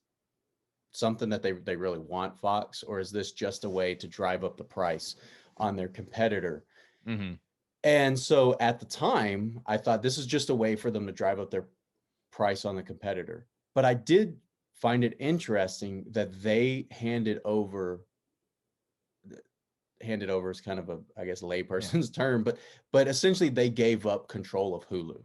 something that they really want Fox, or is this just a way to drive up the price on their competitor? Hmm. And so at the time, I thought this is just a way for them to drive up their price on the competitor. But I did find it interesting that they handed over is kind of a, I guess, Yeah. layperson's term, but essentially they gave up control of Hulu.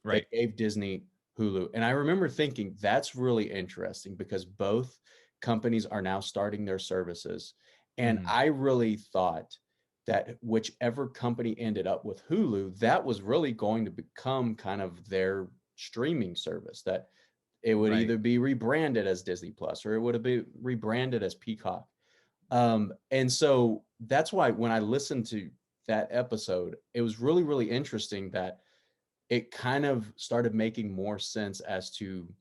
They Right. gave Disney Hulu. And I remember thinking that's really interesting because both companies are now starting their services. And Hmm. I really thought that whichever company ended up with Hulu, that was really going to become kind of their streaming service, that it would Right. either be rebranded as Disney Plus or it would have been rebranded as Peacock. And so that's why when I listened to that episode, it was really, really interesting that it kind of started making more sense as to,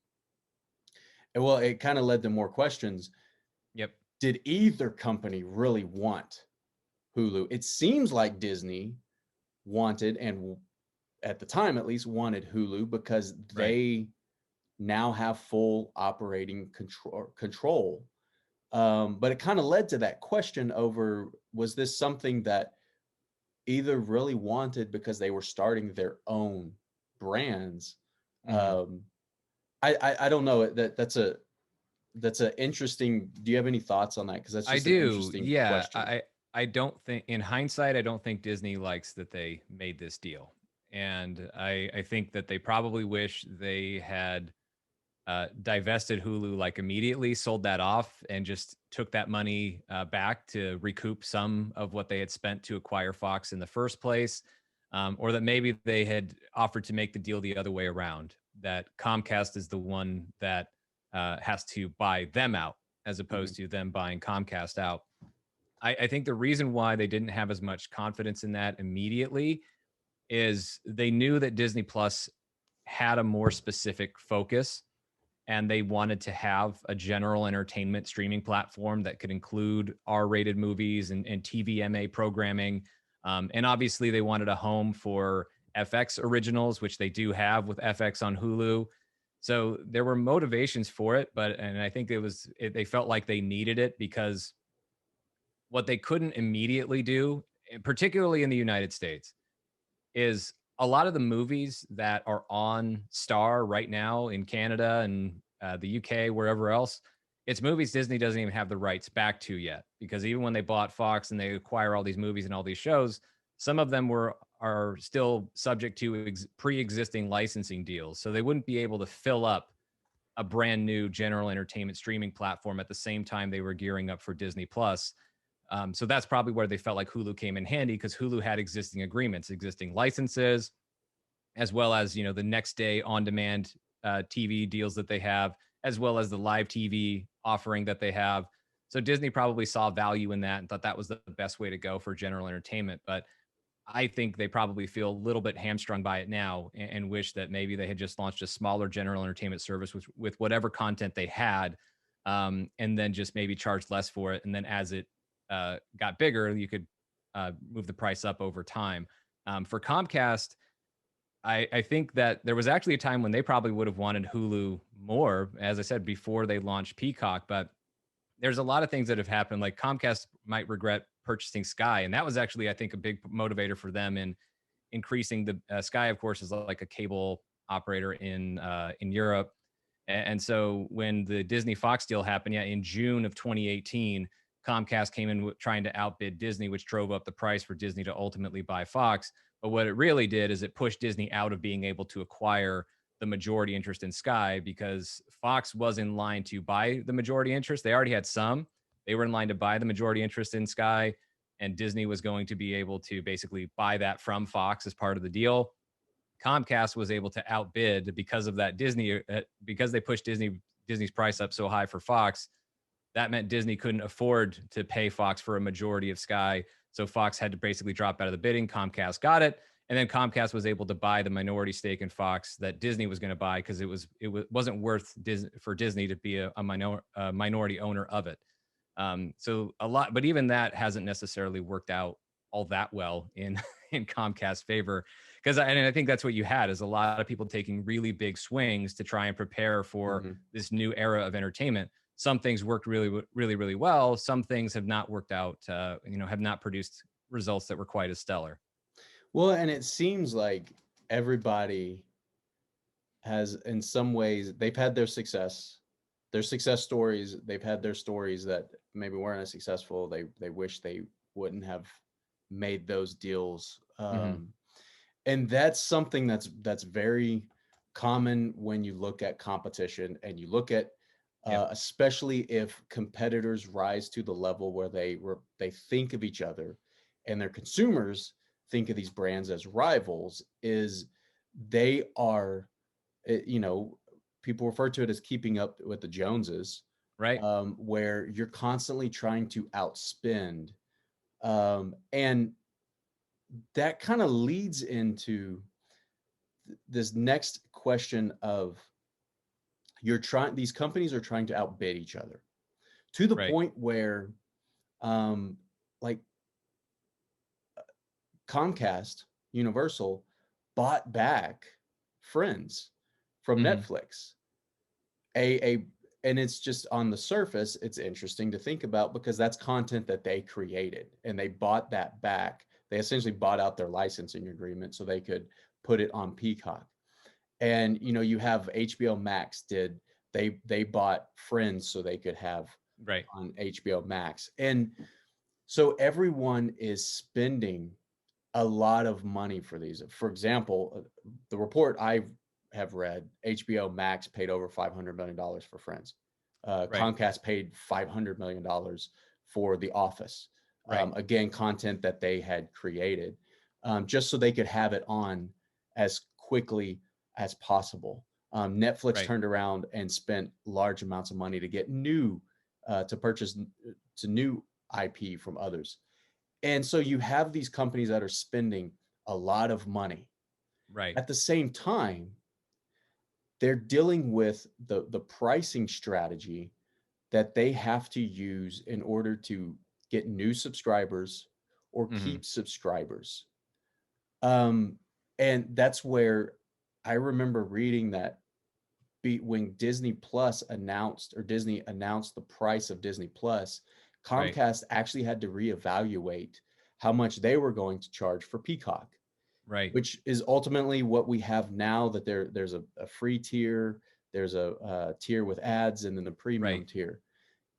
well, it kind of led to more questions. Yep. Did either company really want Hulu? It seems like Disney wanted, and at the time at least, wanted Hulu because Right. they now have full operating control. But it kind of led to that question over, was this something that either really wanted because they were starting their own brands? Hmm. Um, I don't know. That's a interesting. Do you have any thoughts on that? Because that's I just an do. interesting Yeah. question. I don't think, in hindsight, I don't think Disney likes that they made this deal. And I think that they probably wish they had divested Hulu like immediately, sold that off, and just took that money back to recoup some of what they had spent to acquire Fox in the first place. Or that maybe they had offered to make the deal the other way around, that Comcast is the one that has to buy them out as Mhm. opposed to them buying Comcast out. I think the reason why they didn't have as much confidence in that immediately is they knew that Disney Plus had a more specific focus, and they wanted to have a general entertainment streaming platform that could include R-rated movies and TVMA programming. And obviously, they wanted a home for FX originals, which they do have with FX on Hulu. So there were motivations for it, but and I think they felt like they needed it because what they couldn't immediately do, particularly in the United States, is a lot of the movies that are on Star right now in Canada and the UK, wherever else, it's movies Disney doesn't even have the rights back to yet. Because even when they bought Fox and they acquire all these movies and all these shows, some of them are still subject to pre-existing licensing deals, so they wouldn't be able to fill up a brand new general entertainment streaming platform at the same time they were gearing up for Disney Plus. So that's probably where they felt like Hulu came in handy because Hulu had existing agreements, existing licenses, as well as the next day on demand TV deals that they have, as well as the live TV offering that they have. So Disney probably saw value in that and thought that was the best way to go for general entertainment. But I think they probably feel a little bit hamstrung by it now and wish that maybe they had just launched a smaller general entertainment service with whatever content they had, and then just maybe charge less for it. And then as it got bigger, you could move the price up over time. For Comcast, I think that there was actually a time when they probably would have wanted Hulu more, as I said, before they launched Peacock. But there's a lot of things that have happened. Like Comcast might regret purchasing Sky, and that was actually, I think, a big motivator for them in increasing the Sky. Of course, is like a cable operator in Europe, and so when the Disney Fox deal happened, yeah, in June of 2018, Comcast came in trying to outbid Disney, which drove up the price for Disney to ultimately buy Fox. But what it really did is it pushed Disney out of being able to acquire the majority interest in Sky because Fox was in line to buy the majority interest. They already had some. They were in line to buy the majority interest in Sky, and Disney was going to be able to basically buy that from Fox as part of the deal. Comcast was able to outbid because of that because they pushed Disney's price up so high for Fox. That meant Disney couldn't afford to pay Fox for a majority of Sky. So Fox had to basically drop out of the bidding. Comcast got it. And then Comcast was able to buy the minority stake in Fox that Disney was going to buy because wasn't worth for Disney to be a minority owner of it. So a lot, but even that hasn't necessarily worked out all that well in in Comcast's favor because I think that's what you had is a lot of people taking really big swings to try and prepare for this new era of entertainment. Some things worked really well. Some things have not worked out. Have not produced results that were quite as stellar. Well, and it seems like everybody has, in some ways, they've had their success stories. They've had their stories that maybe weren't as successful. They wish they wouldn't have made those deals. And that's something that's very common when you look at competition and you look at Yep. especially if competitors rise to the level where they think of each other and their consumers think of these brands as rivals, is they are people refer to it as keeping up with the Joneses, Right. where you're constantly trying to outspend, and that kind of leads into this next question of these companies are trying to outbid each other to the Right. point where um like Comcast Universal bought back Friends from Hmm. Netflix. A and it's just on the surface, it's interesting to think about because that's content that they created and they bought that back. They essentially bought out their licensing agreement so they could put it on Peacock. And you have HBO Max they bought Friends so they could have Right. on HBO Max. And so everyone is spending a lot of money for these. For example, the report I have read, HBO Max paid over $500 million for Friends. Right. Comcast paid $500 million for The Office. Right. Again, content that they had created, just so they could have it on as quickly as possible. Netflix Right. turned around and spent large amounts of money to get new, to purchase to new IP from others. And so you have these companies that are spending a lot of money. Right. At the same time, they're dealing with the pricing strategy that they have to use in order to get new subscribers or Hmm. keep subscribers. Um, and that's where I remember reading that when Disney Plus announced, or Disney announced the price of Disney Plus, Right. Comcast actually had to reevaluate how much they were going to charge for Peacock, Right. which is ultimately what we have now. That there's a free tier, there's a tier with ads, and then the premium Right. tier.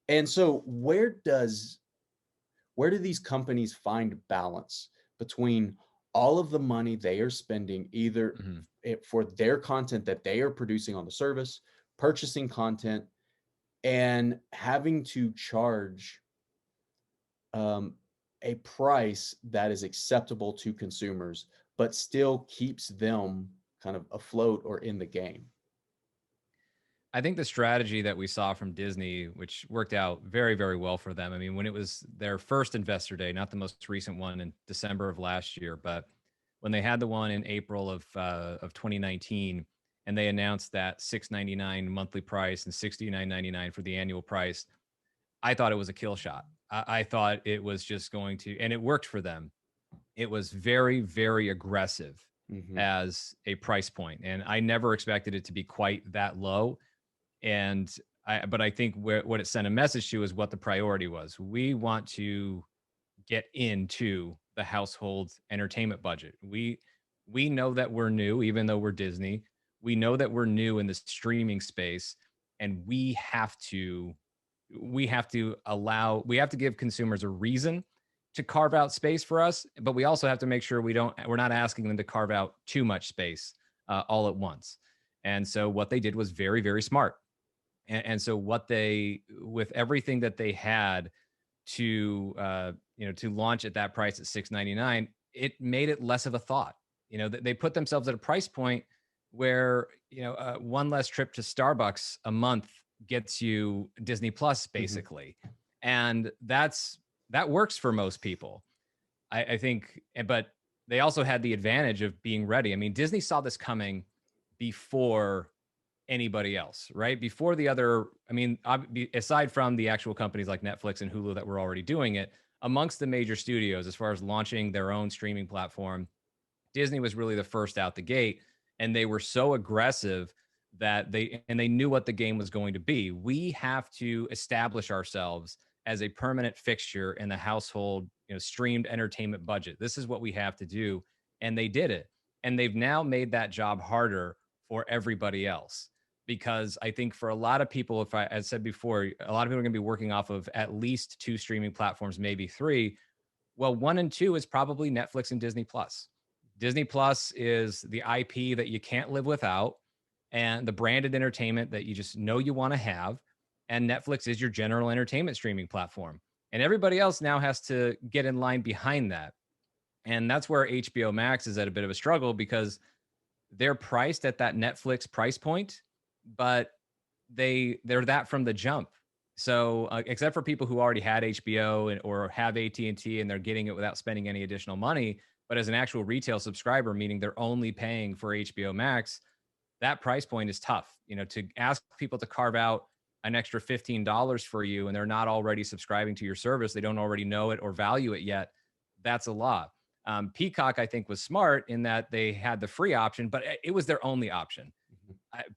And so where do these companies find balance between all of the money they are spending, either Hmm. for their content that they are producing on the service, purchasing content, and having to charge um, a price that is acceptable to consumers, but still keeps them kind of afloat or in the game? I think the strategy that we saw from Disney, which worked out very, very well for them. I mean, when it was their first investor day, not the most recent one in December of last year, but when they had the one in April of 2019, and they announced that $6.99 monthly price and $69.99 for the annual price, I thought it was a kill shot. I thought it was just going to, and it worked for them. It was very, very aggressive Hmm. as a price point, and I never expected it to be quite that low. And but I think what it sent a message to is what the priority was. We want to get into the household entertainment budget. We know that we're new, even though we're Disney. We know that we're new in the streaming space, and we have to give consumers a reason to carve out space for us, but we also have to make sure we're not asking them to carve out too much space all at once. And so what they did was very, very smart. And so what they, with everything that they had to to launch at that price at 6.99, it made it less of a thought. They put themselves at a price point where one less trip to Starbucks a month gets you Disney Plus Hmm. basically, and that works for most people. I think, but they also had the advantage of being ready. I mean, Disney saw this coming before anybody else, right? Before the other, I mean, aside from the actual companies like Netflix and Hulu that were already doing it, amongst the major studios, as far as launching their own streaming platform, Disney was really the first out the gate. And they were so aggressive that they knew what the game was going to be. We have to establish ourselves as a permanent fixture in the household, streamed entertainment budget. This is what we have to do. And they did it. And they've now made that job harder for everybody else, because I think for a lot of people, as said before, a lot of people are going to be working off of at least two streaming platforms, maybe three. Well, one and two is probably Netflix and Disney Plus. Disney Plus is the IP that you can't live without, and the branded entertainment that you just know you want to have. And Netflix is your general entertainment streaming platform. And everybody else now has to get in line behind that. And that's where HBO Max is at a bit of a struggle, because they're priced at that Netflix price point, but they're that from the jump. So except for people who already had HBO or have AT&T and T and they're getting it without spending any additional money, but as an actual retail subscriber, meaning they're only paying for HBO Max, that price point is tough. To ask people to carve out an extra $15 for you and they're not already subscribing to your service, they don't already know it or value it yet. That's a lot. Peacock, I think, was smart in that they had the free option, but it was their only option.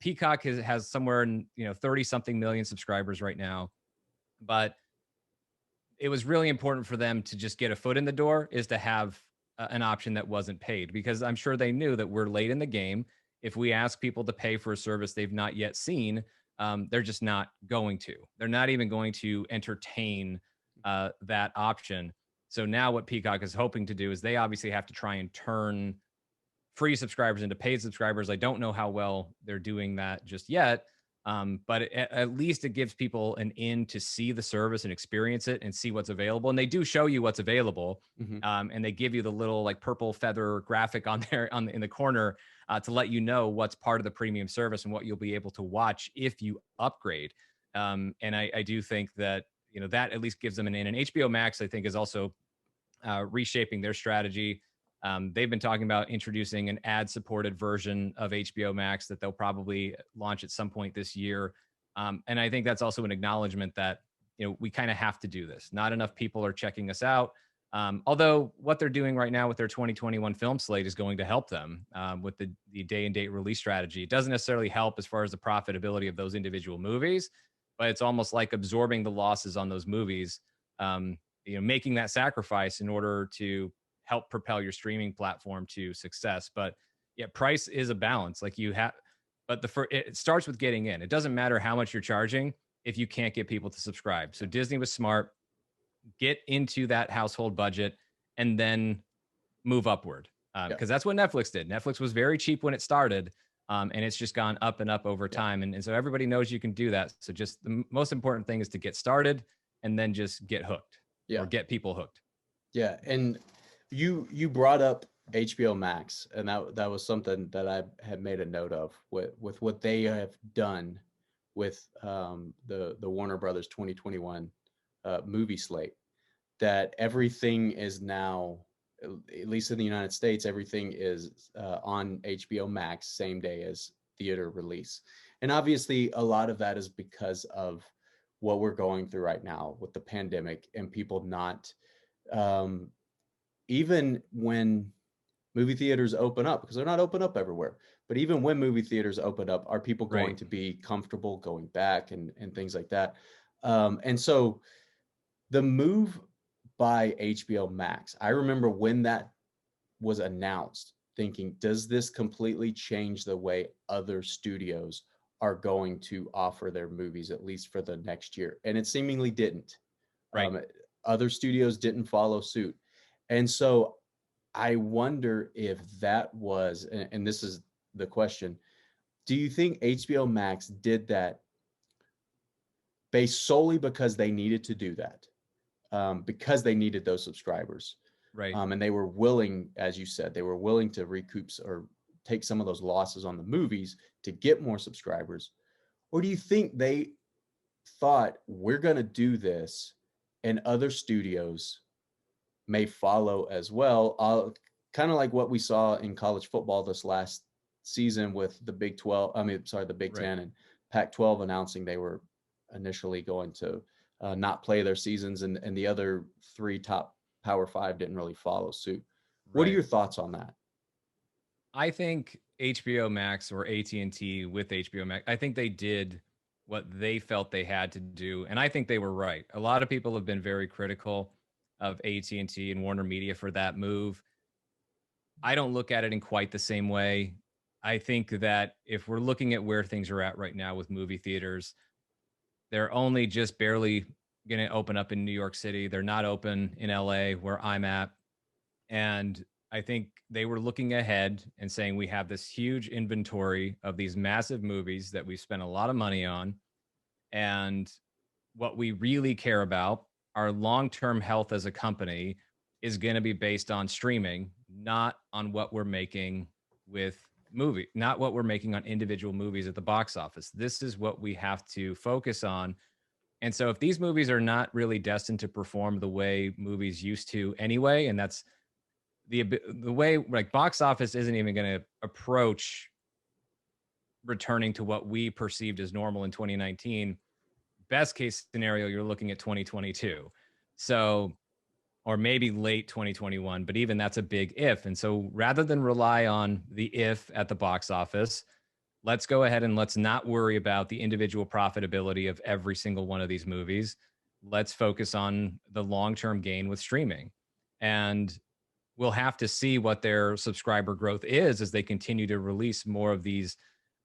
Peacock has somewhere in 30 something million subscribers right now, but it was really important for them to just get a foot in the door, is to have an option that wasn't paid, because I'm sure they knew that we're late in the game. If we ask people to pay for a service they've not yet seen, they're just not going to. They're not even going to entertain that option. So now what Peacock is hoping to do is they obviously have to try and turn free subscribers into paid subscribers. I don't know how well they're doing that just yet. But at least it gives people an in to see the service and experience it and see what's available. And they do show you what's available. Hmm. And they give you the little like purple feather graphic on there in the corner to let you know what's part of the premium service and what you'll be able to watch if you upgrade. And I do think that that at least gives them an in. And HBO Max, I think, is also reshaping their strategy. They've been talking about introducing an ad-supported version of HBO Max that they'll probably launch at some point this year. And I think that's also an acknowledgement that we kind of have to do this. Not enough people are checking us out. Although what they're doing right now with their 2021 film slate is going to help them with the day and date release strategy. It doesn't necessarily help as far as the profitability of those individual movies, but it's almost like absorbing the losses on those movies, making that sacrifice in order to help propel your streaming platform to success. But yeah, price is a balance. Like but it starts with getting in. It doesn't matter how much you're charging if you can't get people to subscribe. So Disney was smart. Get into that household budget and then move upward. Because that's what Netflix did. Netflix was very cheap when it started, and it's just gone up and up over time. And so everybody knows you can do that. So just the most important thing is to get started and then just get hooked or get people hooked. Yeah. And you brought up HBO Max, and that was something that I had made a note of with what they have done with the Warner Brothers 2021 movie slate, that everything is now, at least in the United States, everything is on HBO Max same day as theater release. And obviously a lot of that is because of what we're going through right now with the pandemic and people not, even when movie theaters open up, because they're not open up everywhere, but even when movie theaters open up, are people going to be comfortable going back and things like that? And so the move by HBO Max, I remember when that was announced thinking, does this completely change the way other studios are going to offer their movies, at least for the next year? And it seemingly didn't. Other studios didn't follow suit. And so I wonder if that was, and this is the question, do you think HBO Max did that based solely because they needed to do that? Because they needed those subscribers. And they were willing, as you said, they were willing to recoup or take some of those losses on the movies to get more subscribers? Or do you think they thought, we're going to do this and other studios may follow as well? Kind of like what we saw in college football this last season with the Big 12, the Big 10 and Pac-12 announcing they were initially going to not play their seasons, and the other three top Power 5 didn't really follow suit. What are your thoughts on that? I think HBO Max, or AT&T with HBO Max, I think they did what they felt they had to do, and I think they were right. A lot of people have been very critical of AT&T and Warner Media for that move. I don't look at it in quite the same way. I think that if we're looking at where things are at right now with movie theaters, they're only just barely going to open up in New York City. They're not open in LA, where I'm at. And I think they were looking ahead and saying, we have this huge inventory of these massive movies that we've spent a lot of money on. And what we really care about, our long-term health as a company, is going to be based on streaming, not on what we're making with not what we're making on individual movies at the box office. This is what we have to focus on. And so if these movies are not really destined to perform the way movies used to anyway, and that's the way, like, box office isn't even going to approach returning to what we perceived as normal in 2019. Best case scenario, you're looking at 2022. So, or maybe late 2021, but even that's a big if. And so rather than rely on the if at the box office, let's go ahead and let's not worry about the individual profitability of every single one of these movies. Let's focus on the long-term gain with streaming. And we'll have to see what their subscriber growth is as they continue to release more of these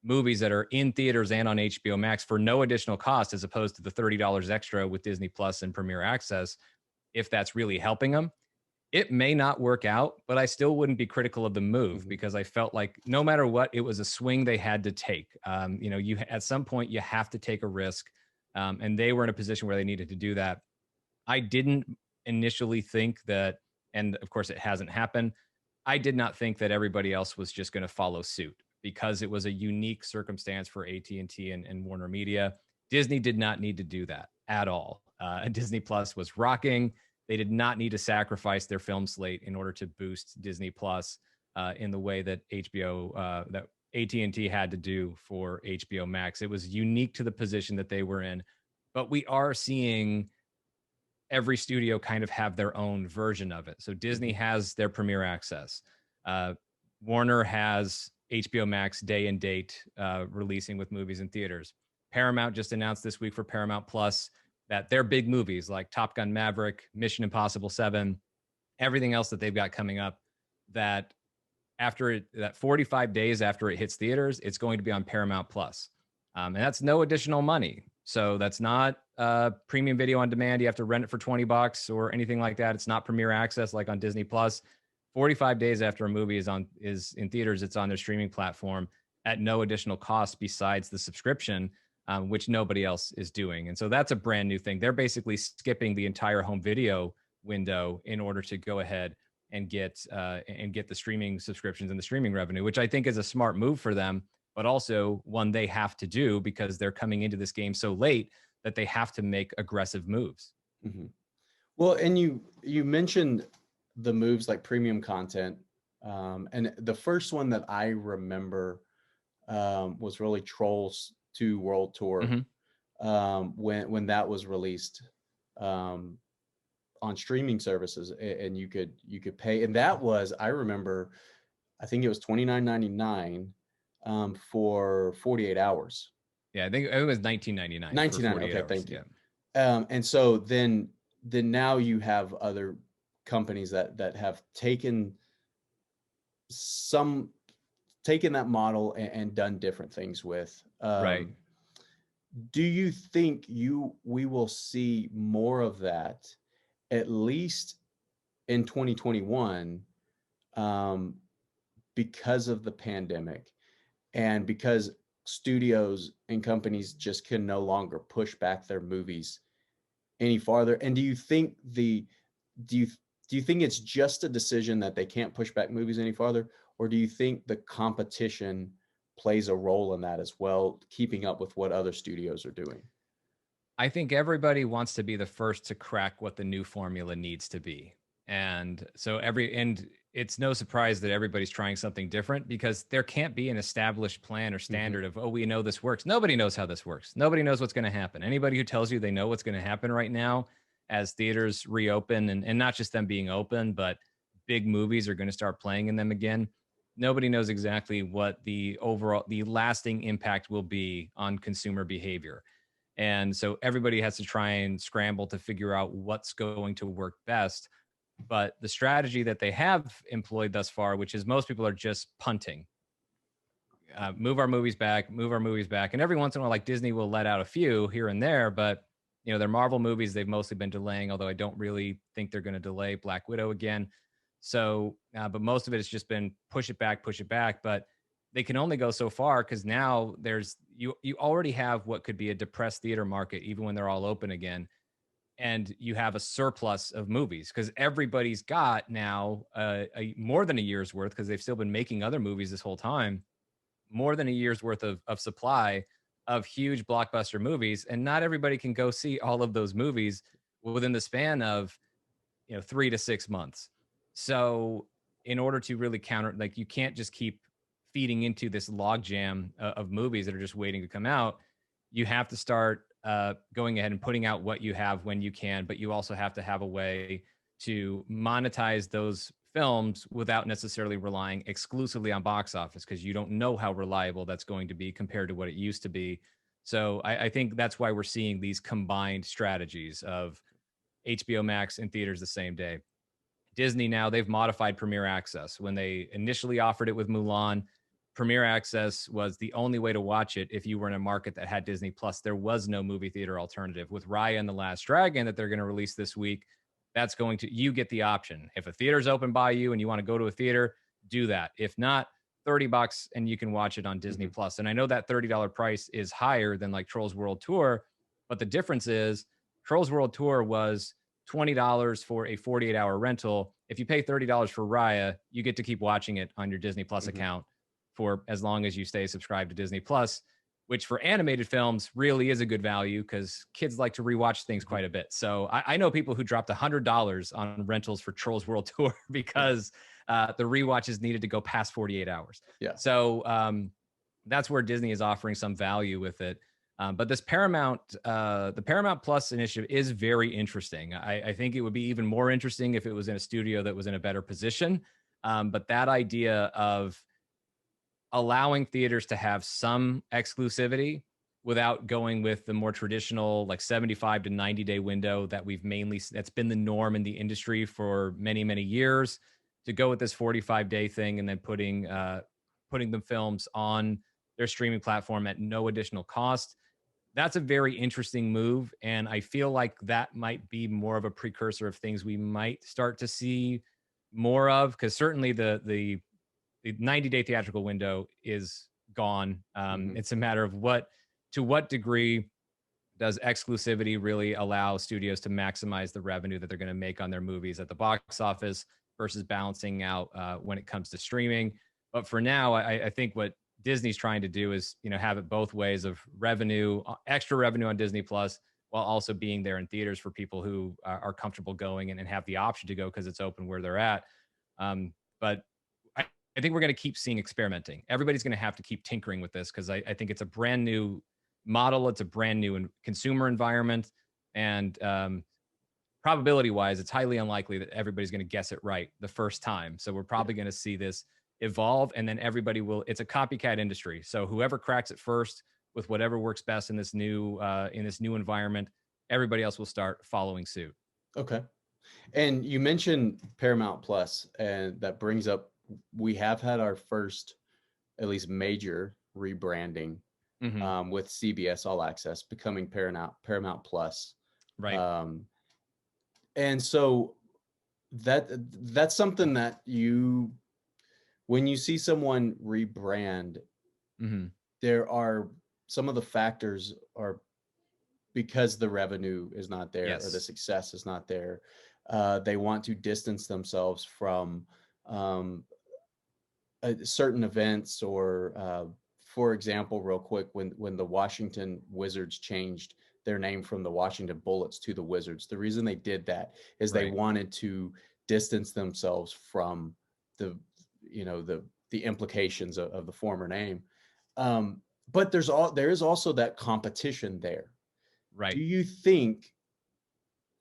movies that are in theaters and on HBO Max for no additional cost, as opposed to the $30 extra with Disney Plus and Premier Access. If that's really helping them, it may not work out, but I still wouldn't be critical of the move, because I felt like no matter what, it was a swing they had to take. You at some point you have to take a risk, and they were in a position where they needed to do that. I didn't initially think that, and of course it hasn't happened, I did not think that everybody else was just going to follow suit, because it was a unique circumstance for AT&T and Warner Media. Disney did not need to do that at all. Disney Plus was rocking. They did not need to sacrifice their film slate in order to boost Disney Plus in the way that that AT&T had to do for HBO Max. It was unique to the position that they were in, but we are seeing every studio kind of have their own version of it. So Disney has their premiere access. Warner has HBO Max day and date releasing with movies in theaters. Paramount just announced this week for Paramount Plus that their big movies like Top Gun Maverick, Mission Impossible 7, everything else that they've got coming up, that 45 days after it hits theaters, it's going to be on Paramount Plus. And that's no additional money. So that's not premium video on demand. You have to rent it for $20 or anything like that. It's not premiere access like on Disney Plus. 45 days after a movie is in theaters, it's on their streaming platform at no additional cost besides the subscription, which nobody else is doing. And so that's a brand new thing. They're basically skipping the entire home video window in order to go ahead and get the streaming subscriptions and the streaming revenue, which I think is a smart move for them, but also one they have to do because they're coming into this game so late that they have to make aggressive moves. Mm-hmm. Well, and you mentioned the moves like premium content, and the first one that I remember was really Trolls 2 World Tour, when that was released on streaming services, and you could pay, and that was, I remember, I think it was $29.99 for 48 hours. Yeah, I think it was $19.99 for 48 okay, hours. thank you. And so then now you have other companies that have taken that model and done different things with. Right. Do you think we will see more of that, at least in 2021, because of the pandemic and because studios and companies just can no longer push back their movies any farther? And do you think it's just a decision that they can't push back movies any farther, or do you think the competition plays a role in that as well, keeping up with what other studios are doing? I think everybody wants to be the first to crack what the new formula needs to be. And so it's no surprise that everybody's trying something different, because there can't be an established plan or standard of, oh, we know this works. Nobody knows how this works. Nobody knows what's going to happen. Anybody who tells you they know what's going to happen right now as theaters reopen, and not just them being open, but big movies are going to start playing in them again. Nobody knows exactly what the lasting impact will be on consumer behavior. And so everybody has to try and scramble to figure out what's going to work best. But the strategy that they have employed thus far, which is most people are just punting, move our movies back. And every once in a while, like Disney will let out a few here and there, but their Marvel movies, they've mostly been delaying, although I don't really think they're going to delay Black Widow again. So, but most of it has just been push it back. But they can only go so far, because now you already have what could be a depressed theater market, even when they're all open again. And you have a surplus of movies because everybody's got now more than a year's worth, because they've still been making other movies this whole time, more than a year's worth of supply of huge blockbuster movies. And not everybody can go see all of those movies within the span of 3 to 6 months. So in order to really counter, like, you can't just keep feeding into this logjam of movies that are just waiting to come out. You have to start going ahead and putting out what you have when you can, but you also have to have a way to monetize those films without necessarily relying exclusively on box office, because you don't know how reliable that's going to be compared to what it used to be. So I think that's why we're seeing these combined strategies of HBO Max in theaters the same day. Disney now, they've modified Premiere Access. When they initially offered it with Mulan, Premiere Access was the only way to watch it if you were in a market that had Disney Plus. There was no movie theater alternative. With Raya and the Last Dragon that they're going to release this week, you get the option. If a theater's open by you and you want to go to a theater, do that. If not, $30 and you can watch it on Disney Plus. And I know that $30 price is higher than like Trolls World Tour, but the difference is Trolls World Tour was $20 for a 48-hour rental. If you pay $30 for Raya, you get to keep watching it on your Disney Plus account for as long as you stay subscribed to Disney Plus. which for animated films really is a good value because kids like to rewatch things Mhm. quite a bit. So I know people who dropped $100 on rentals for Trolls World Tour Yeah. because the rewatches needed to go past 48 hours. Yeah. So that's where Disney is offering some value with it. But this the Paramount Plus initiative is very interesting. I think it would be even more interesting if it was in a studio that was in a better position. But that idea of allowing theaters to have some exclusivity without going with the more traditional like 75 to 90-day window that that's been the norm in the industry for many, many years, to go with this 45-day thing and then putting the films on their streaming platform at no additional cost. That's a very interesting move, and I feel like that might be more of a precursor of things we might start to see more of, because certainly the 90-day theatrical window is gone. Mhm. It's a matter of to what degree does exclusivity really allow studios to maximize the revenue that they're going to make on their movies at the box office versus balancing out when it comes to streaming. But for now, I think what Disney's trying to do is, have it both ways of revenue, extra revenue on Disney Plus, while also being there in theaters for people who are comfortable going and have the option to go because it's open where they're at. But I think we're going to keep seeing experimenting. Everybody's going to have to keep tinkering with this because I think it's a brand new model. It's a brand new consumer environment. And probability wise, it's highly unlikely that everybody's going to guess it right the first time. So we're Yeah. probably going to see this evolve, and then it's a copycat industry. So whoever cracks it first with whatever works best in this new environment, everybody else will start following suit. Okay. And you mentioned Paramount Plus, and that brings up we have had our first, at least major rebranding Hmm. with CBS All Access becoming Paramount Plus. Right. Um, and so that that's something that when you see someone rebrand, Hmm. there are some of the factors are because the revenue is not there or the Yes. success is not there. They want to distance themselves from um, certain events or for example, real quick, when the Washington Wizards changed their name from the Washington Bullets to the Wizards, the reason they did that is they Right. wanted to distance themselves from the the implications of the former name. um, but there is also that competition there. Do Right. you think,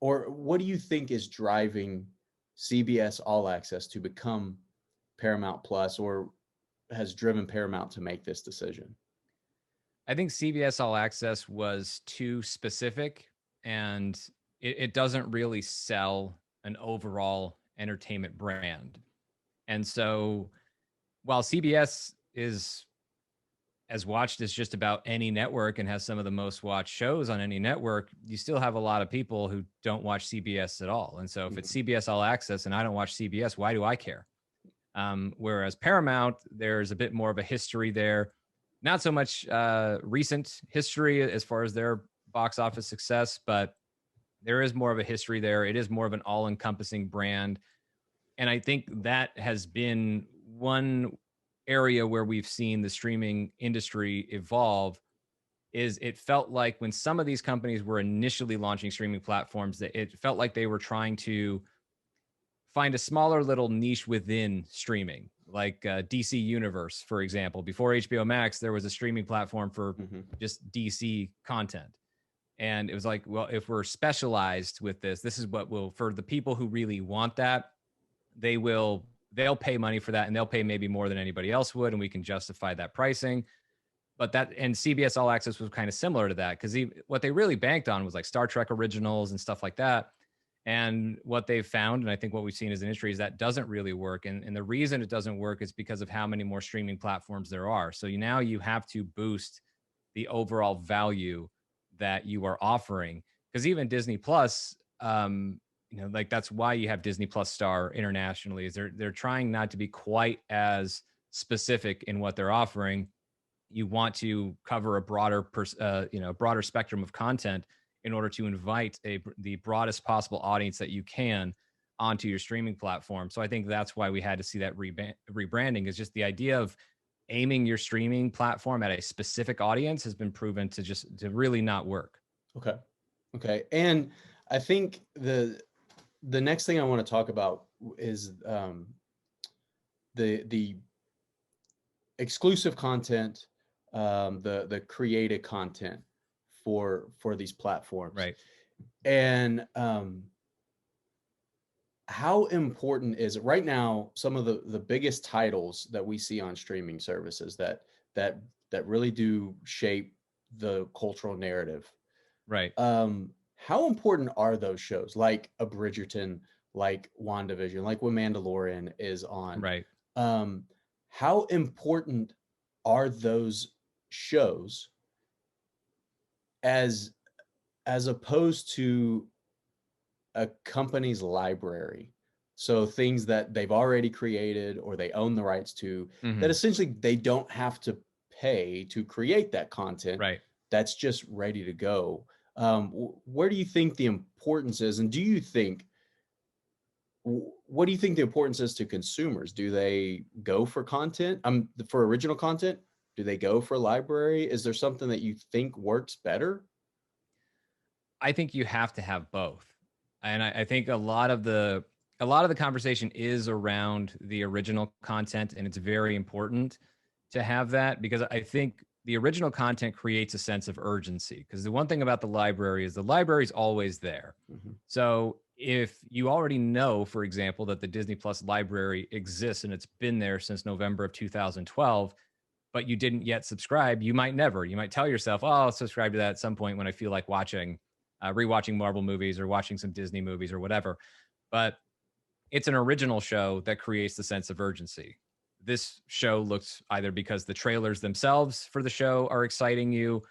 or what do you think is driving CBS All Access to become Paramount Plus, or has driven Paramount to make this decision? I think CBS All Access was too specific, and it doesn't really sell an overall entertainment brand. And so while CBS is as watched as just about any network and has some of the most watched shows on any network, you still have a lot of people who don't watch CBS at all. And so if it's Mhm. CBS All Access and I don't watch CBS, why do I care? Whereas Paramount, there's a bit more of a history there. Not so much recent history as far as their box office success, but there is more of a history there. It is more of an all encompassing brand. And I think that has been one area where we've seen the streaming industry evolve. Is it felt like when some of these companies were initially launching streaming platforms, that it felt like they were trying to find a smaller little niche within streaming, like DC Universe, for example. Before HBO Max, there was a streaming platform for Mhm. just DC content. And it was like, well, if we're specialized with this is what will, for the people who really want that, they'll pay money for that, and they'll pay maybe more than anybody else would. And we can justify that pricing. But and CBS All Access was kind of similar to that because what they really banked on was like Star Trek originals and stuff like that. And what they've found, and I think what we've seen as an industry, is that doesn't really work. And the reason it doesn't work is because of how many more streaming platforms there are. So now you have to boost the overall value that you are offering. Because even Disney Plus, like that's why you have Disney Plus Star internationally, is they're trying not to be quite as specific in what they're offering. You want to cover a broader spectrum of content in order to invite the broadest possible audience that you can onto your streaming platform. So I think that's why we had to see that rebranding, is just the idea of aiming your streaming platform at a specific audience has been proven to really not work. Okay. Okay. And I think the next thing I want to talk about is the exclusive content, the created content for these platforms, Right. and how important is it right now? Some of the biggest titles that we see on streaming services that that really do shape the cultural narrative. Right. How important are those shows like a Bridgerton, like WandaVision, like when Mandalorian is on? Right. Um, how important are those shows as as opposed to a company's library? So things that they've already created or they own the rights to, that Hmm. essentially they don't have to pay to create that content. Right. That's just ready to go. Where do you think the importance is, and do you think what do you think the importance is to consumers? Do they go for content? For original content? Do they go for library? Is there something that you think works better? I think you have to have both. And I think a lot of the conversation is around the original content, and it's very important to have that because I think the original content creates a sense of urgency. Because the one thing about the library is the library is always there. Mhm. So if you already know, for example, that the Disney Plus library exists and it's been there since November of 2012, but you didn't yet subscribe, you might never. You might tell yourself, "Oh, I'll subscribe to that at some point when I feel like rewatching Marvel movies or watching some Disney movies or whatever." But it's an original show that creates the sense of urgency. This show looks either because the trailers themselves for the show are exciting you,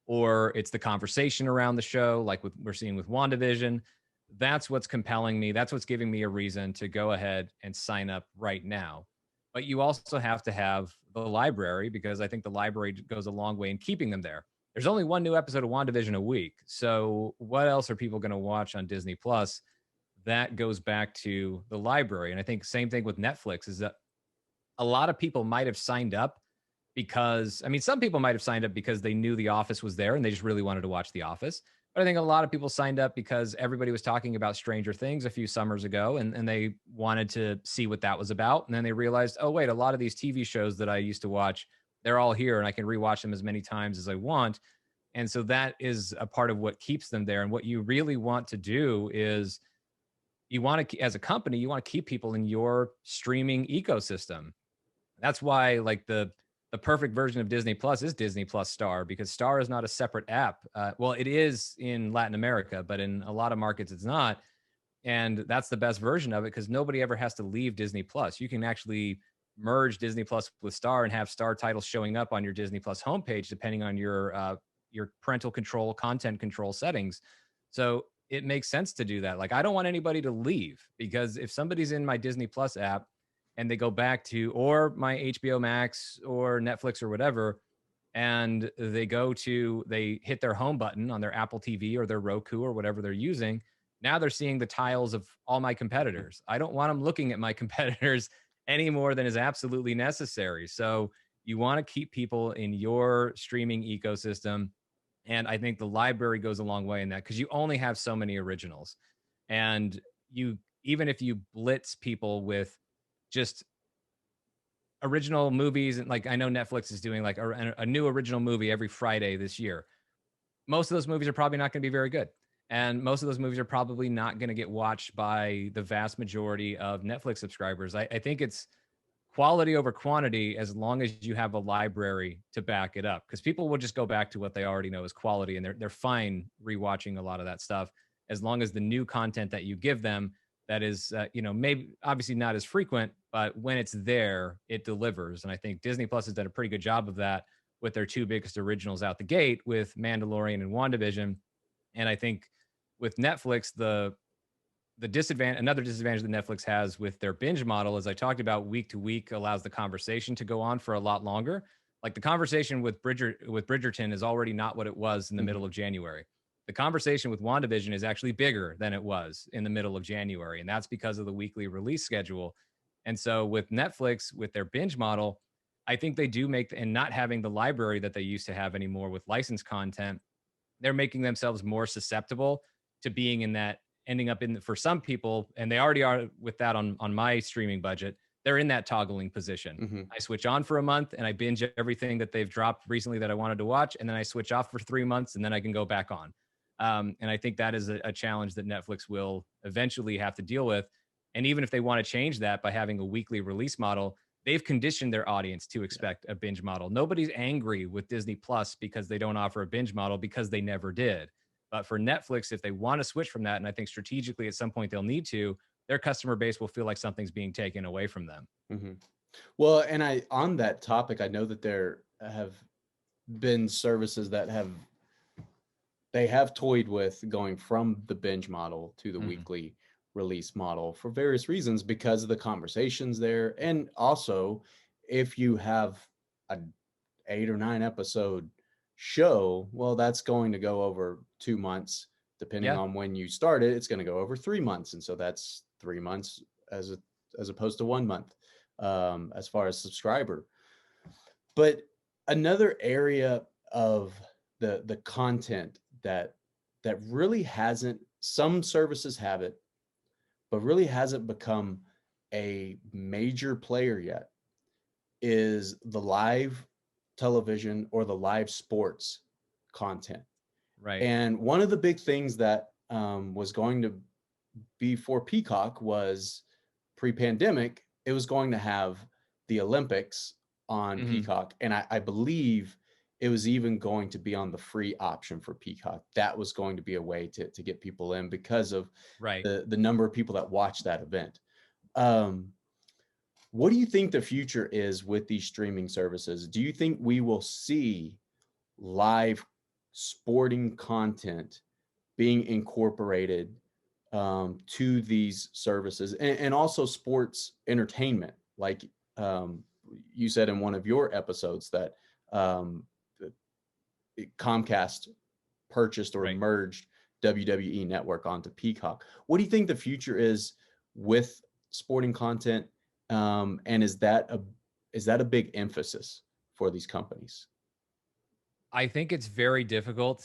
or it's the conversation around the show, like we're seeing with WandaVision. That's what's compelling me. That's what's giving me a reason to go ahead and sign up right now. But you also have to have the library because I think the library goes a long way in keeping them there. There's only one new episode of WandaVision a week. So what else are people going to watch on Disney Plus? That goes back to the library. And I think same thing with Netflix is that a lot of people might have signed up because I mean some people might have signed up because they knew The Office was there and they just really wanted to watch The Office. But I think a lot of people signed up because everybody was talking about Stranger Things a few summers ago and they wanted to see what that was about. And then they realized, oh, wait, a lot of these TV shows that I used to watch, they're all here and I can rewatch them as many times as I want. And so that is a part of what keeps them there. And what you really want to do is you want to, as a company, you want to keep people in your streaming ecosystem. That's why like the perfect version of Disney Plus is Disney Plus Star because Star is not a separate app. Well, it is in Latin America, but in a lot of markets it's not. And that's the best version of it because nobody ever has to leave Disney Plus. You can actually merge Disney Plus with Star and have Star titles showing up on your Disney Plus homepage, depending on your parental control, content control settings. So it makes sense to do that. Like I don't want anybody to leave because if somebody's in my Disney Plus app and they go back to or my HBO Max or Netflix or whatever, and they hit their home button on their Apple TV or their Roku or whatever they're using. Now they're seeing the tiles of all my competitors. I don't want them looking at my competitors any more than is absolutely necessary. So you want to keep people in your streaming ecosystem. And I think the library goes a long way in that because you only have so many originals. And you, even if you blitz people with just original movies, and like I know Netflix is doing like a new original movie every Friday this year. Most of those movies are probably not going to be very good. And most of those movies are probably not going to get watched by the vast majority of Netflix subscribers. I think it's quality over quantity as long as you have a library to back it up because people will just go back to what they already know is quality and they're fine rewatching a lot of that stuff as long as the new content that you give them that is maybe obviously not as frequent but when it's there it delivers. And I think Disney Plus has done a pretty good job of that with their two biggest originals out the gate with Mandalorian and WandaVision. And I think with Netflix, another disadvantage that Netflix has with their binge model, as I talked about, week to week allows the conversation to go on for a lot longer. Like the conversation with Bridgerton is already not what it was in the middle of January. The conversation with WandaVision is actually bigger than it was in the middle of January, and that's because of the weekly release schedule. And so with Netflix, with their binge model, I think they do make, and not having the library that they used to have anymore with licensed content, they're making themselves more susceptible to being in that, ending up in, for some people, and they already are with that on my streaming budget, they're in that toggling position. Hmm. I switch on for a month and I binge everything that they've dropped recently that I wanted to watch, and then I switch off for 3 months and then I can go back on. And I think that is a challenge that Netflix will eventually have to deal with. And even if they want to change that by having a weekly release model, they've conditioned their audience to Yeah. expect a binge model. Nobody's angry with Disney Plus because they don't offer a binge model, because they never did. But for Netflix, if they want to switch from that, and I think strategically at some point they'll need to, their customer base will feel like something's being taken away from them. Hmm. Well, and on that topic, I know that there have been services that have toyed with going from the binge model to the Mhm. weekly release model for various reasons, because of the conversations there. And also, if you have a 8 or 9 episode show, well, that's going to go over 2 months. Depending Yeah. on when you start it, it's going to go over 3 months. And so that's 3 months as opposed to 1 month, as far as subscriber. But another area of the content that really hasn't, some services have it, but really hasn't become a major player yet, is the live television or the live sports content. Right. And one of the big things that was going to be for Peacock was, pre-pandemic, it was going to have the Olympics on Mhm. Peacock. And I believe it was even going to be on the free option for Peacock. That was going to be a way to get people in because of Right. the number of people that watch that event. Um, what do you think the future is with these streaming services? Do you think we will see live sporting content being incorporated to these services, and also sports entertainment? Like, um, you said in one of your episodes that um, Comcast purchased or Right. merged WWE Network onto Peacock. What do you think the future is with sporting content? And is that a big emphasis for these companies? I think it's very difficult.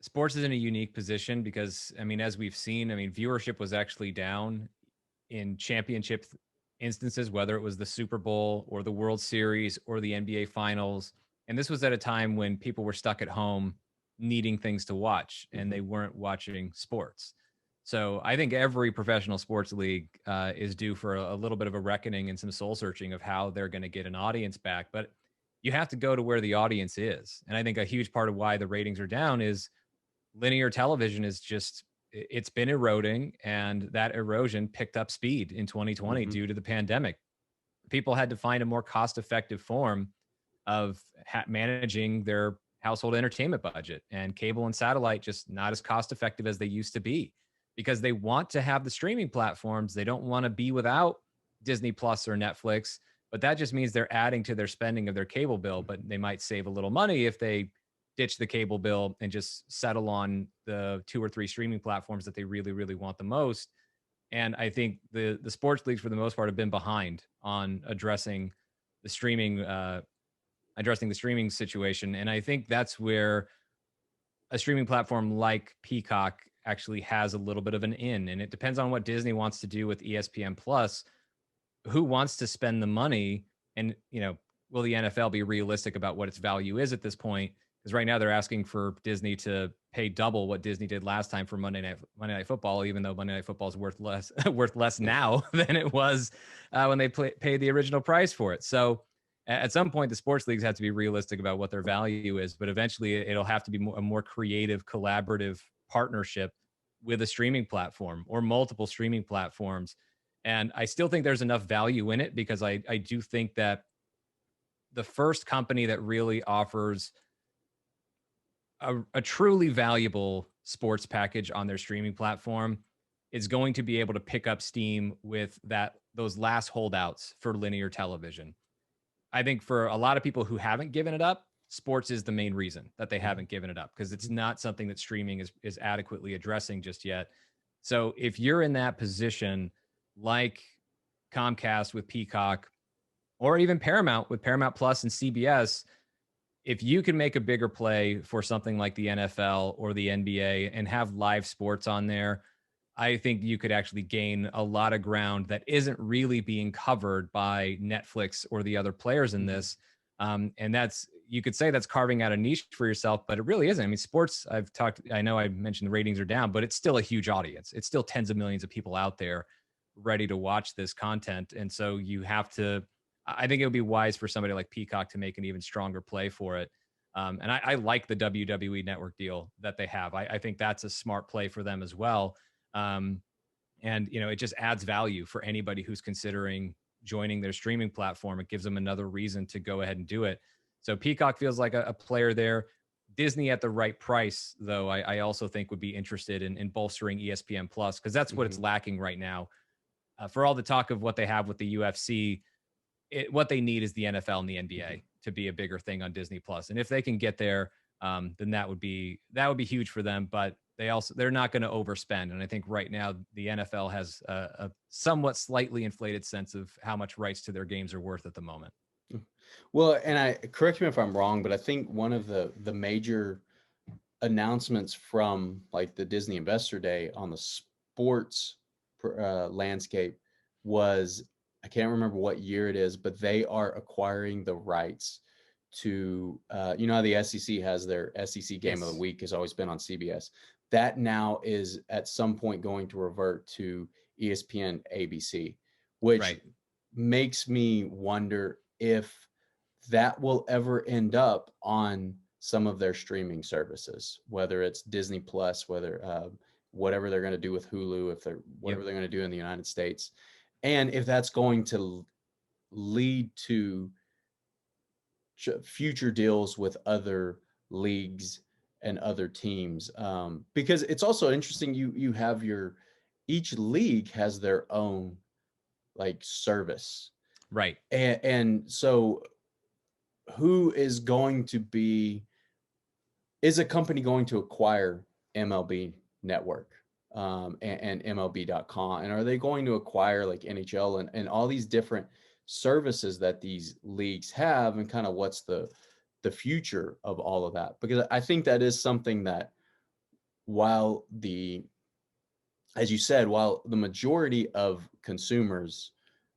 Sports is in a unique position because, I mean, as we've seen, I mean, viewership was actually down in championship instances, whether it was the Super Bowl or the World Series or the NBA Finals. And this was at a time when people were stuck at home needing things to watch and Hmm. they weren't watching sports. So I think every professional sports league is due for a little bit of a reckoning and some soul searching of how they're going to get an audience back. But you have to go to where the audience is. And I think a huge part of why the ratings are down is linear television is just, it's been eroding, and that erosion picked up speed in 2020 Hmm. due to the pandemic. People had to find a more cost effective form of managing their household entertainment budget, and cable and satellite just not as cost effective as they used to be, because they want to have the streaming platforms. They don't want to be without Disney Plus or Netflix, but that just means they're adding to their spending of their cable bill. But they might save a little money if they ditch the cable bill and just settle on the 2 or 3 streaming platforms that they really, really want the most. And I think the sports leagues for the most part have been behind on the streaming addressing the streaming situation. And I think that's where a streaming platform like Peacock actually has a little bit of an in. And it depends on what Disney wants to do with ESPN Plus. Who wants to spend the money? And, will the NFL be realistic about what its value is at this point? Because right now they're asking for Disney to pay double what Disney did last time for Monday Night Football, even though Monday Night Football is worth less worth less now than it was when they paid the original price for it. So at some point, the sports leagues have to be realistic about what their value is, but eventually it'll have to be a more creative, collaborative partnership with a streaming platform or multiple streaming platforms. And I still think there's enough value in it, because I do think that the first company that really offers a truly valuable sports package on their streaming platform is going to be able to pick up steam with those last holdouts for linear television. I think for a lot of people who haven't given it up, sports is the main reason that they Hmm. haven't given it up, because it's not something that streaming is adequately addressing just yet. So if you're in that position, like Comcast with Peacock, or even Paramount with Paramount Plus and CBS. If you can make a bigger play for something like the NFL or the NBA and have live sports on there, I think you could actually gain a lot of ground that isn't really being covered by Netflix or the other players in Mhm. this. And that's, you could say that's carving out a niche for yourself, but it really isn't. I mean, sports, I know I mentioned the ratings are down, but it's still a huge audience. It's still tens of millions of people out there ready to watch this content. And so you have to, I think it would be wise for somebody like Peacock to make an even stronger play for it. And I like the WWE network deal that they have. I think that's a smart play for them as well. Um, and it just adds value for anybody who's considering joining their streaming platform. It gives them another reason to go ahead and do it. So Peacock feels like a player there. Disney at the right price, though, I also think would be interested in bolstering ESPN Plus, because that's what it's Mhm. lacking right now. For all the talk of what they have with the UFC, what they need is the NFL and the Mhm. NBA to be a bigger thing on Disney Plus. And if they can get there, then that would be huge for them. But they're not going to overspend. And I think right now the NFL has a somewhat slightly inflated sense of how much rights to their games are worth at the moment. Well, and I correct me if I'm wrong, but I think one of the major announcements from like the Disney Investor Day on the sports landscape was, I can't remember what year it is, but they are acquiring the rights to how the SEC has their SEC Game of the Yes. Week has always been on CBS. That now is at some point going to revert to ESPN ABC, which Right. makes me wonder if that will ever end up on some of their streaming services, whether it's Disney Plus, whether whatever they're going to do with Hulu, if they're Yep. whatever they're going to do in the United States, and if that's going to lead to future deals with other leagues and other teams. Because it's also interesting, you have your each league has their own like service, Right. and so who is going to be is a company going to acquire MLB Network and MLB.com? And are they going to acquire like NHL and all these different services that these leagues have? And kind of what's the future of all of that? Because I think that is something that while as you said, while the majority of consumers,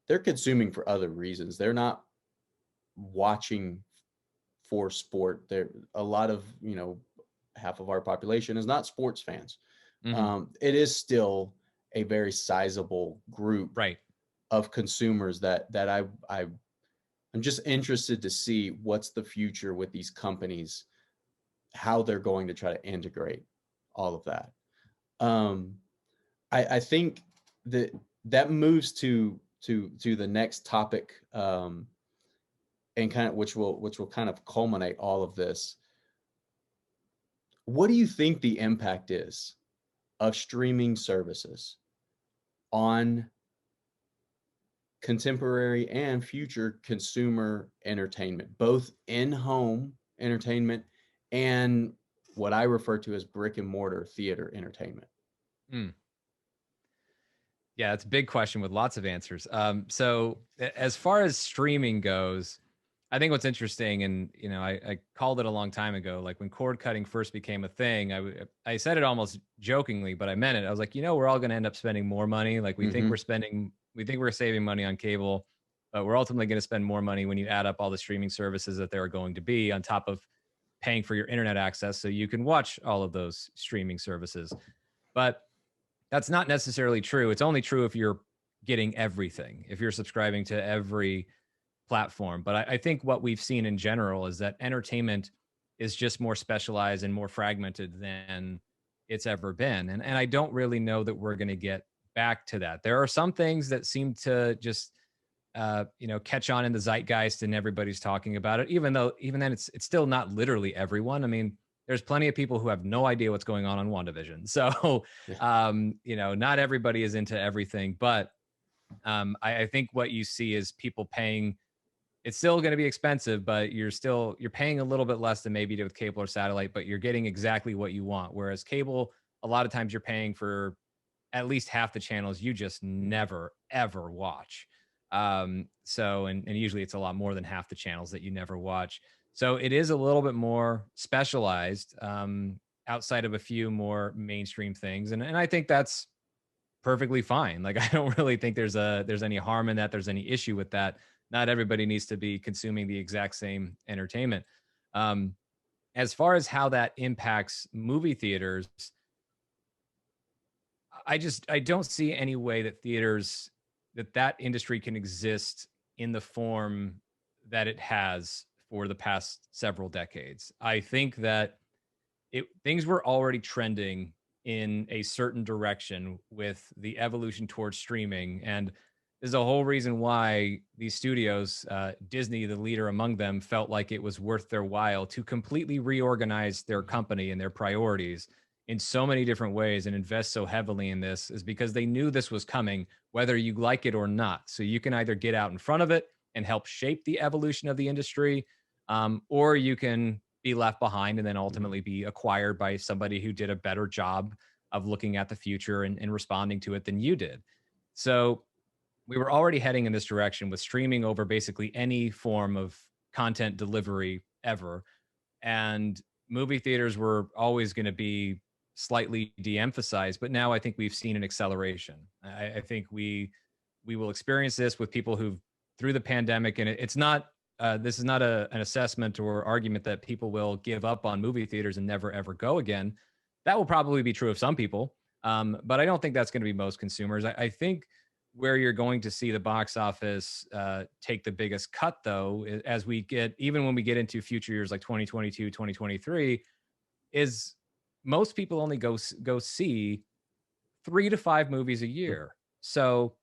they're consuming for other reasons. They're not watching for sport. There a lot of, half of our population is not sports fans. Hmm. It is still a very sizable group Right. of consumers I'm just interested to see what's the future with these companies, how they're going to try to integrate all of that. Um, I think that that moves to the next topic, and kind of which will kind of culminate all of this. What do you think the impact is of streaming services on contemporary and future consumer entertainment, both in-home entertainment and what I refer to as brick and mortar theater entertainment? Mm. Yeah, it's a big question with lots of answers. So as far as streaming goes, I think what's interesting, and I called it a long time ago, like when cord cutting first became a thing, I said it almost jokingly, but I meant it. I was like, we're all going to end up spending more money. Like Mhm. we think we're saving money on cable, but we're ultimately going to spend more money when you add up all the streaming services that there are going to be on top of paying for your internet access, so you can watch all of those streaming services. But that's not necessarily true. It's only true if you're getting everything, if you're subscribing to every platform. But I think what we've seen in general is that entertainment is just more specialized and more fragmented than it's ever been. And I don't really know that we're going to get back to that. There are some things that seem to just catch on in the zeitgeist and everybody's talking about it, even then it's still not literally everyone. I mean, there's plenty of people who have no idea what's going on WandaVision. So, Yeah. not everybody is into everything, but I think what you see is people paying. It's still going to be expensive, but you're paying a little bit less than maybe you did with cable or satellite, but you're getting exactly what you want. Whereas cable, a lot of times you're paying for at least half the channels you just never ever watch. So, and usually it's a lot more than half the channels that you never watch. So it is a little bit more specialized, outside of a few more mainstream things. And I think that's perfectly fine. Like, I don't really think there's any harm in that. There's any issue with that. Not everybody needs to be consuming the exact same entertainment. Um, as far as how that impacts movie theaters, I don't see any way that that industry can exist in the form that it has for the past several decades. I think that things were already trending in a certain direction with the evolution towards streaming, and there's a whole reason why these studios, Disney, the leader among them, felt like it was worth their while to completely reorganize their company and their priorities in so many different ways and invest so heavily in this, is because they knew this was coming, whether you like it or not. So you can either get out in front of it and help shape the evolution of the industry, or you can be left behind and then ultimately be acquired by somebody who did a better job of looking at the future and responding to it than you did. So we were already heading in this direction with streaming over basically any form of content delivery ever. And movie theaters were always going to be slightly de-emphasized, but now I think we've seen an acceleration. I think we will experience this with people who've, through the pandemic, and it's not this is not an assessment or argument that people will give up on movie theaters and never ever go again. That will probably be true of some people, but I don't think that's going to be most consumers. I think where you're going to see the box office take the biggest cut, though, as we get, even when we get into future years like 2022, 2023, is most people only go see 3 to 5 movies a year. So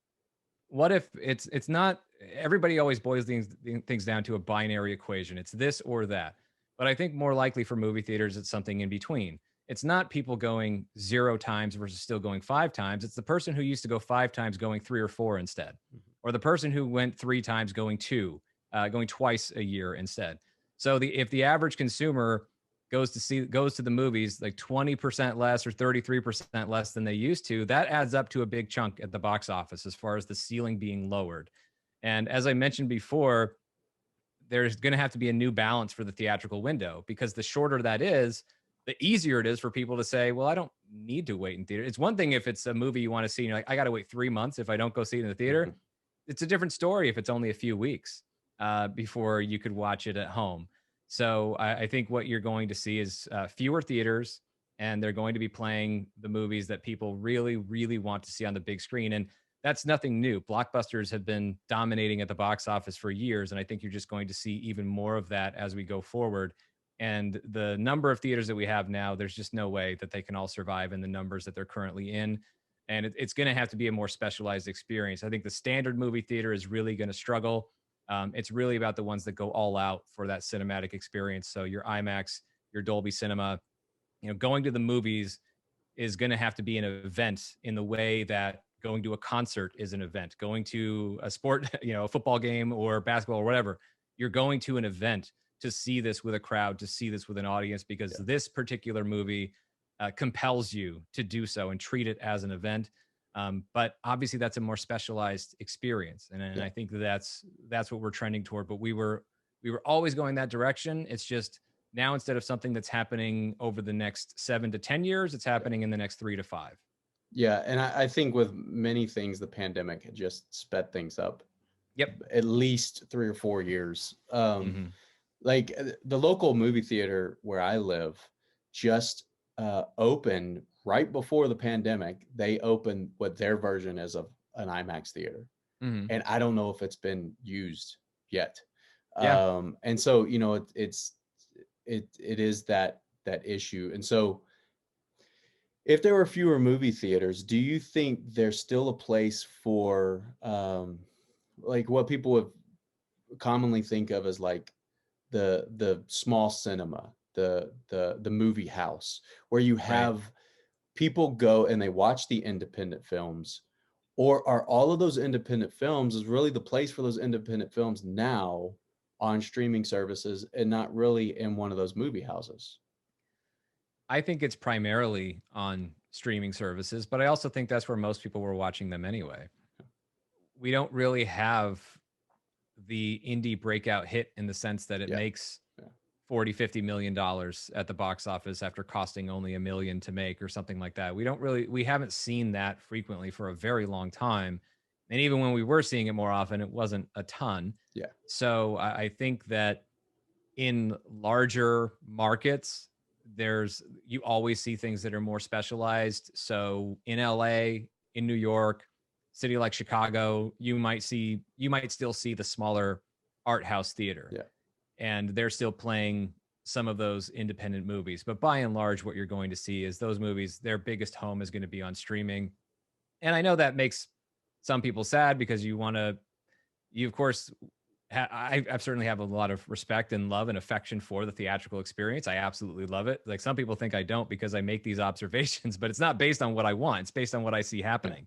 what if it's not, everybody always boils things down to a binary equation. It's this or that. But I think more likely for movie theaters, it's something in between. It's not people going 0 times versus still going 5 times. It's the person who used to go 5 times going 3 or 4 instead, or the person who went 3 times going 2, going twice a year instead. So if the average consumer goes to the movies like 20% less or 33% less than they used to, that adds up to a big chunk at the box office as far as the ceiling being lowered. And as I mentioned before, there's going to have to be a new balance for the theatrical window, because the shorter that is, the easier it is for people to say, well, I don't need to wait in theater. It's one thing if it's a movie you want to see and you're like, I got to wait 3 months if I don't go see it in the theater. It's a different story if it's only a few weeks before you could watch it at home. So I think what you're going to see is fewer theaters, and they're going to be playing the movies that people really, really want to see on the big screen. And that's nothing new. Blockbusters have been dominating at the box office for years, and I think you're just going to see even more of that as we go forward. And the number of theaters that we have now, there's just no way that they can all survive in the numbers that they're currently in. And it's going to have to be a more specialized experience. I think the standard movie theater is really going to struggle. It's really about the ones that go all out for that cinematic experience. So your IMAX, your Dolby Cinema, going to the movies is going to have to be an event in the way that going to a concert is an event. Going to a sport, a football game or basketball or whatever, you're going to an event to see this with a crowd, to see this with an audience, because this particular movie compels you to do so and treat it as an event. But obviously, that's a more specialized experience, and I think that's what we're trending toward. But we were always going that direction. It's just now, instead of something that's happening over the next 7 to 10 years, it's happening in the next 3 to 5. Yeah, and I think with many things, the pandemic had just sped things up. Yep. At least 3 or 4 years. Mm-hmm. Like the local movie theater where I live just opened right before the pandemic. They opened what their version is of an IMAX theater, Mm-hmm. and I don't know if it's been used yet. Yeah. And so it is that issue. And so if there were fewer movie theaters, do you think there's still a place for like what people would commonly think of as like the small cinema, the movie house, where you Right. have people go and they watch the independent films? Or are all of those independent films, is really the place for those independent films now on streaming services and not really in one of those movie houses? I think it's primarily on streaming services, but I also think that's where most people were watching them anyway. we don't really have the indie breakout hit in the sense that it Yeah. makes Yeah. 40-50 million dollars at the box office after costing only a million to make or something like that. We haven't seen that frequently for a very long time. And even when we were seeing it more often, it wasn't a ton. Yeah. So I think that in larger markets, you always see things that are more specialized. So in LA, in New York, city like Chicago, you might still see the smaller art house theater, Yeah. and they're still playing some of those independent movies. But by and large, what you're going to see is those movies, their biggest home is going to be on streaming. And I know that makes some people sad because you of course, I've certainly have a lot of respect and love and affection for the theatrical experience. I absolutely love it. Like some people think I don't because I make these observations, but it's not based on what I want. It's based on what I see Yeah. happening.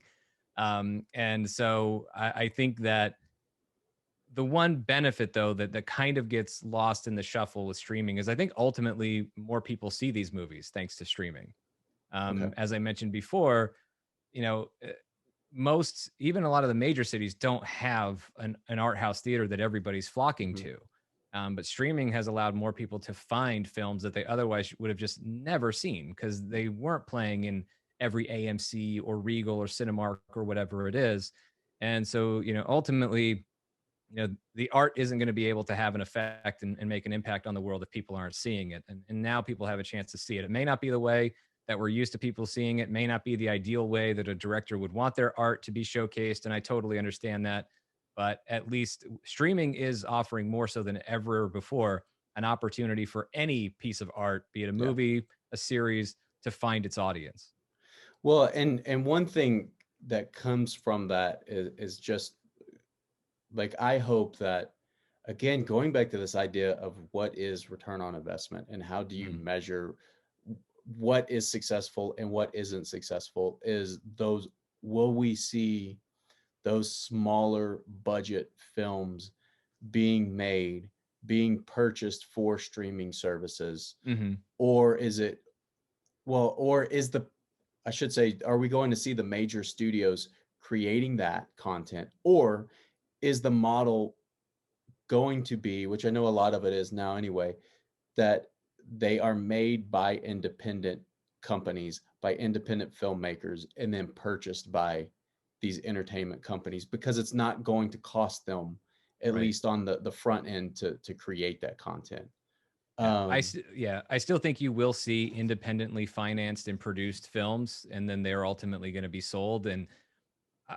And so I think that the one benefit though that kind of gets lost in the shuffle with streaming is I think ultimately more people see these movies thanks to streaming. Okay. As I mentioned before, you know, most, even a lot of the major cities don't have an art house theater that everybody's flocking Mhm. to. But streaming has allowed more people to find films that they otherwise would have just never seen because they weren't playing in every AMC or Regal or Cinemark or whatever it is. And so, ultimately, the art isn't going to be able to have an effect and make an impact on the world if people aren't seeing it. And now people have a chance to see it. It may not be the way that we're used to people seeing it, may not be the ideal way that a director would want their art to be showcased. And I totally understand that. But at least streaming is offering more so than ever before an opportunity for any piece of art, be it a Yeah. movie, a series, to find its audience. Well, and one thing that comes from that is just like I hope that, again, going back to this idea of what is return on investment and how do you Mm, measure what is successful and what isn't successful, is those, will we see those smaller budget films being made, being purchased for streaming services? hmm Or is it, well, or is the, I should say, are we going to see the major studios creating that content? Or is the model going to be, which I know a lot of it is now anyway, that they are made by independent companies, by independent filmmakers, and then purchased by these entertainment companies because it's not going to cost them, at right. least on the front end, to create that content. Yeah, Um, I still think you will see independently financed and produced films, and then they're ultimately going to be sold. And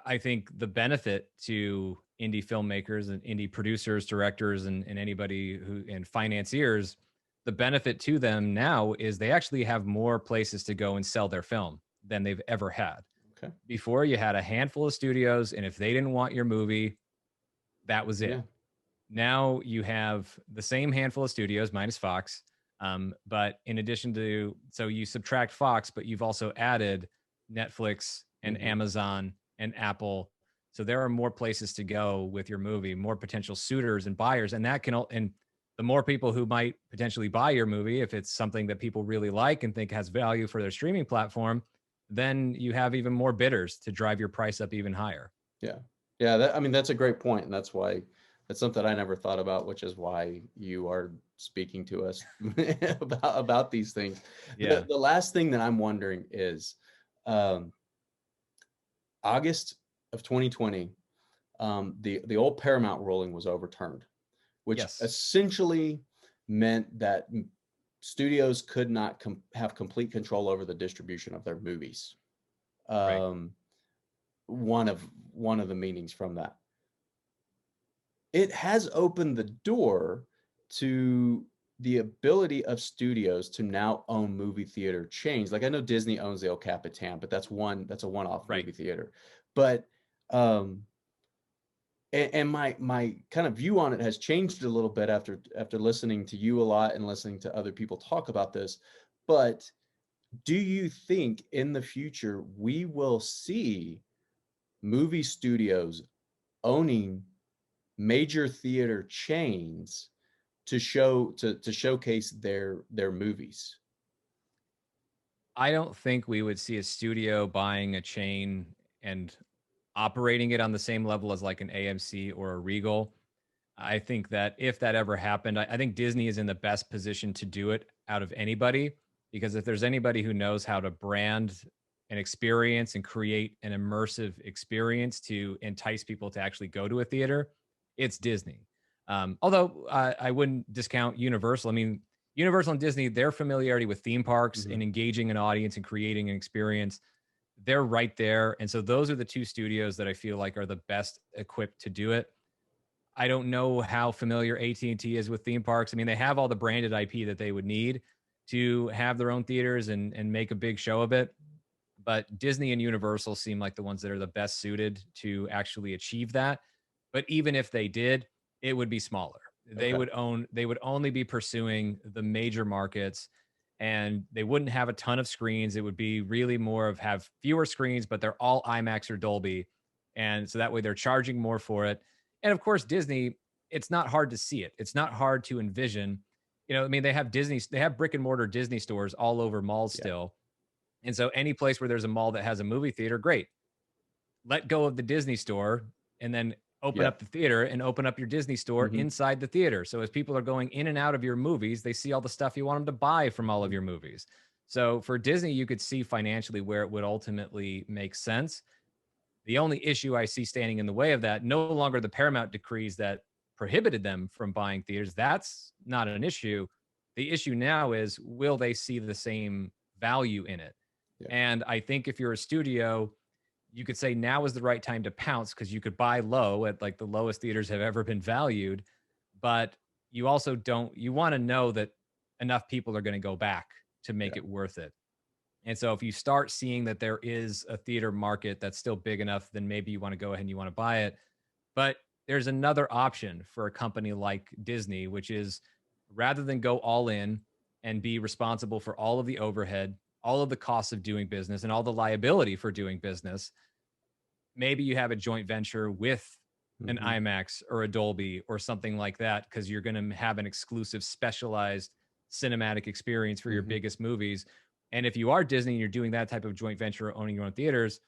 I think the benefit to indie filmmakers and indie producers, directors, and anybody who and financiers, the benefit to them now is they actually have more places to go and sell their film than they've ever had. okay. Before, you had a handful of studios, and if they didn't want your movie, that was it. Yeah. Now you have the same handful of studios minus Fox. But in addition to, so you subtract Fox, but you've also added Netflix and Hmm. Amazon and Apple. So there are more places to go with your movie, more potential suitors and buyers. And and the more people who might potentially buy your movie, if it's something that people really like and think has value for their streaming platform, then you have even more bidders to drive your price up even higher. Yeah. Yeah. That, I mean, that's a great point, and that's why that's something I never thought about, which is why you are speaking to us about these things. Yeah. The last thing that I'm wondering is, um, August of 2020, the old Paramount ruling was overturned, which Yes. essentially meant that studios could not have complete control over the distribution of their movies. Right. Um, one of one of the meanings from that, it has opened the door to the ability of studios to now own movie theater chains. Like I know Disney owns the El Capitan, but that's a one-off Right. movie theater. But um and my kind of view on it has changed a little bit after listening to you a lot and listening to other people talk about this. But do you think in the future we will see movie studios owning major theater chains to showcase their movies? I don't think we would see a studio buying a chain and operating it on the same level as like an AMC or a Regal. I think that if that ever happened, I think Disney is in the best position to do it out of anybody, because if there's anybody who knows how to brand an experience and create an immersive experience to entice people to actually go to a theater, it's Disney. Although I wouldn't discount Universal. I mean, Universal and Disney, their familiarity with theme parks Mhm. and engaging an audience and creating an experience, they're right there. And so those are the two studios that I feel like are the best equipped to do it. I don't know how familiar AT&T is with theme parks. I mean, they have all the branded IP that they would need to have their own theaters and make a big show of it. But Disney and Universal seem like the ones that are the best suited to actually achieve that. But even if they did, it would be smaller. Okay. They would only be pursuing the major markets, and they wouldn't have a ton of screens. It would be really more of have fewer screens, but they're all IMAX or Dolby. And so that way they're charging more for it. And of course, Disney, it's not hard to see it. It's not hard to envision. You know, I mean, they have brick and mortar Disney stores all over malls Yeah. still. And so any place where there's a mall that has a movie theater, great. Let go of the Disney store and then open Yeah. up the theater and open up your Disney store Mhm. inside the theater. So as people are going in and out of your movies, they see all the stuff you want them to buy from all of Mhm. your movies. So for Disney, you could see financially where it would ultimately make sense. The only issue I see standing in the way of that, no longer the Paramount decrees that prohibited them from buying theaters. That's not an issue. The issue now is, will they see the same value in it? Yeah. And I think if you're a studio, you could say now is the right time to pounce because you could buy low at like the lowest theaters have ever been valued. But you also don't, you want to know that enough people are going to go back to make Yeah. it worth it. And so if you start seeing that there is a theater market that's still big enough, then maybe you want to go ahead and you want to buy it. But there's another option for a company like Disney, which is rather than go all in and be responsible for all of the overhead, all of the costs of doing business, and all the liability for doing business, maybe you have a joint venture with an Mhm. IMAX or a Dolby or something like that, because you're going to have an exclusive, specialized cinematic experience for your Mhm. biggest movies. And if you are Disney and you're doing that type of joint venture or owning your own theaters,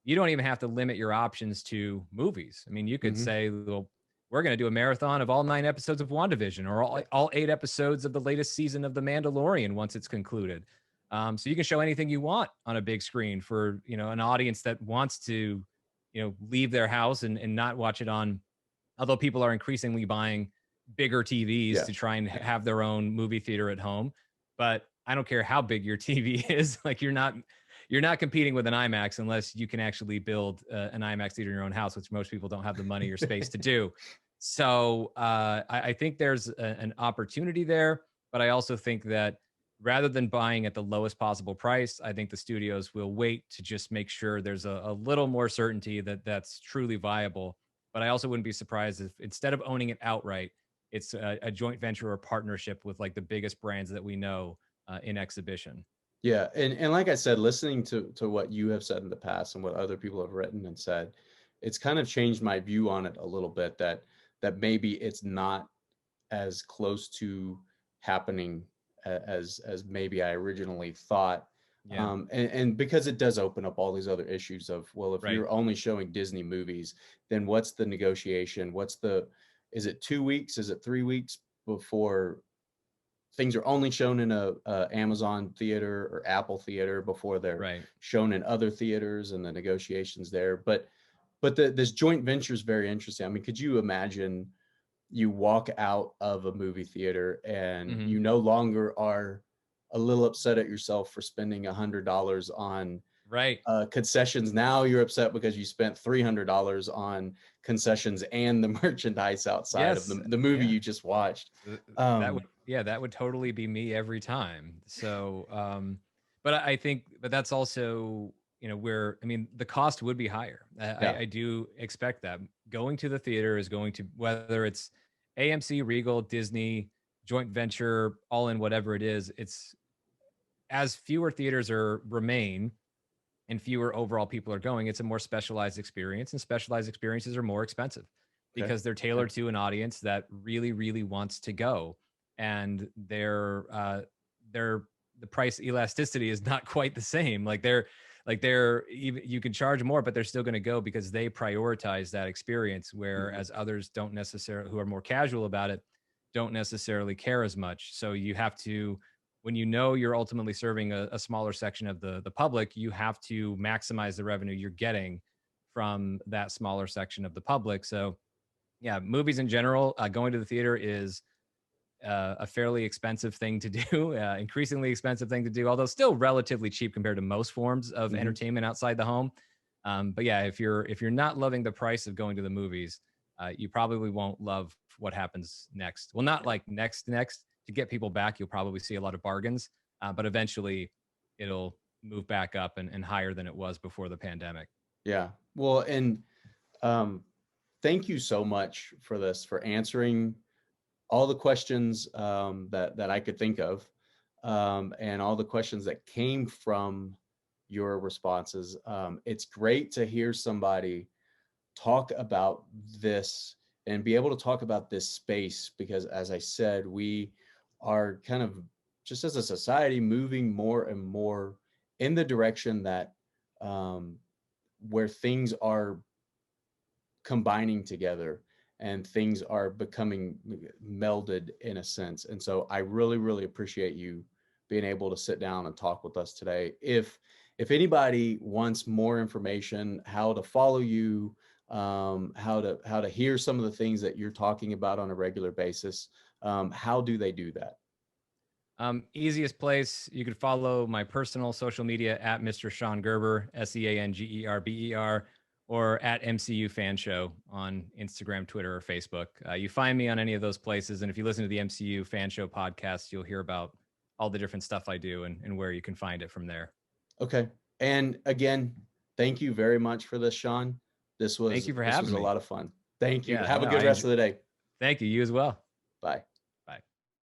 you don't even have to limit your options to movies. I mean, you could Mhm. say, well, we're going to do a marathon of all 9 episodes of WandaVision or Yeah. all 8 episodes of the latest season of The Mandalorian once it's concluded. So you can show anything you want on a big screen for, you know, an audience that wants to, you know, leave their house and not watch it on, although people are increasingly buying bigger TVs Yeah. to try and have their own movie theater at home. But I don't care how big your TV is, like you're not competing with an IMAX unless you can actually build an IMAX theater in your own house, which most people don't have the money or space to do. So I think there's an opportunity there, but I also think that rather than buying at the lowest possible price, I think the studios will wait to just make sure there's a little more certainty that that's truly viable. But I also wouldn't be surprised if instead of owning it outright, it's a joint venture or partnership with like the biggest brands that we know in exhibition. Yeah, and like I said, listening to what you have said in the past and what other people have written and said, it's kind of changed my view on it a little bit, that maybe it's not as close to happening as maybe I originally thought. Yeah, And because it does open up all these other issues of, well, if right. you're only showing Disney movies, then what's the negotiation? Is it 2 weeks? Is it 3 weeks before things are only shown in a Amazon theater or Apple theater before they're Right. shown in other theaters and the negotiations there? But this joint venture is very interesting. I mean, could you imagine you walk out of a movie theater and Hmm. you no longer are a little upset at yourself for spending $100 on Right. concessions. Now you're upset because you spent $300 on concessions and the merchandise outside of Yes. the movie Yeah. you just watched. That would, Um, yeah, that would totally be me every time. So but I think, but that's also, you know, where, I mean, the cost would be higher. yeah, I do expect that going to the theater is going to, whether it's AMC, Regal, Disney, joint venture, all in, whatever it is, it's, as fewer theaters are remain and fewer overall people are going, it's a more specialized experience, and specialized experiences are more expensive okay, because they're yeah, tailored to an audience that really, really wants to go, and they're the price elasticity is not quite the same. Like like they're even, you can charge more, but they're still going to go because they prioritize that experience, whereas others don't necessarily, who are more casual about it, don't necessarily care as much. So you have to, when you know you're ultimately serving a smaller section of the public, you have to maximize the revenue you're getting from that smaller section of the public. So yeah, movies in general, going to the theater is a fairly expensive thing to do, increasingly expensive thing to do, although still relatively cheap compared to most forms of Mhm. entertainment outside the home. But yeah, if you're not loving the price of going to the movies, you probably won't love what happens next. Well, not like next to get people back. You'll probably see a lot of bargains, but eventually it'll move back up and higher than it was before the pandemic. Yeah. Well, and um, thank you so much for this, for answering all the questions that I could think of, and all the questions that came from your responses. It's great to hear somebody talk about this and be able to talk about this space because, as I said, we are kind of just as a society moving more and more in the direction that um, where things are combining together and things are becoming melded in a sense. And so I really, really appreciate you being able to sit down and talk with us today. If anybody wants more information, how to follow you, how to hear some of the things that you're talking about on a regular basis, how do they do that? Easiest place, you could follow my personal social media at Mr. Sean Gerber, SeanGerber, or at MCU Fan Show on Instagram, Twitter, or Facebook. You find me on any of those places. And if you listen to the MCU Fan Show podcast, you'll hear about all the different stuff I do and where you can find it from there. Okay. And again, thank you very much for this, Sean. This Thank was you for this was having a me. lot of fun. Thank you. Yeah, Have a no, good rest of the day. thank you. You as well. Bye.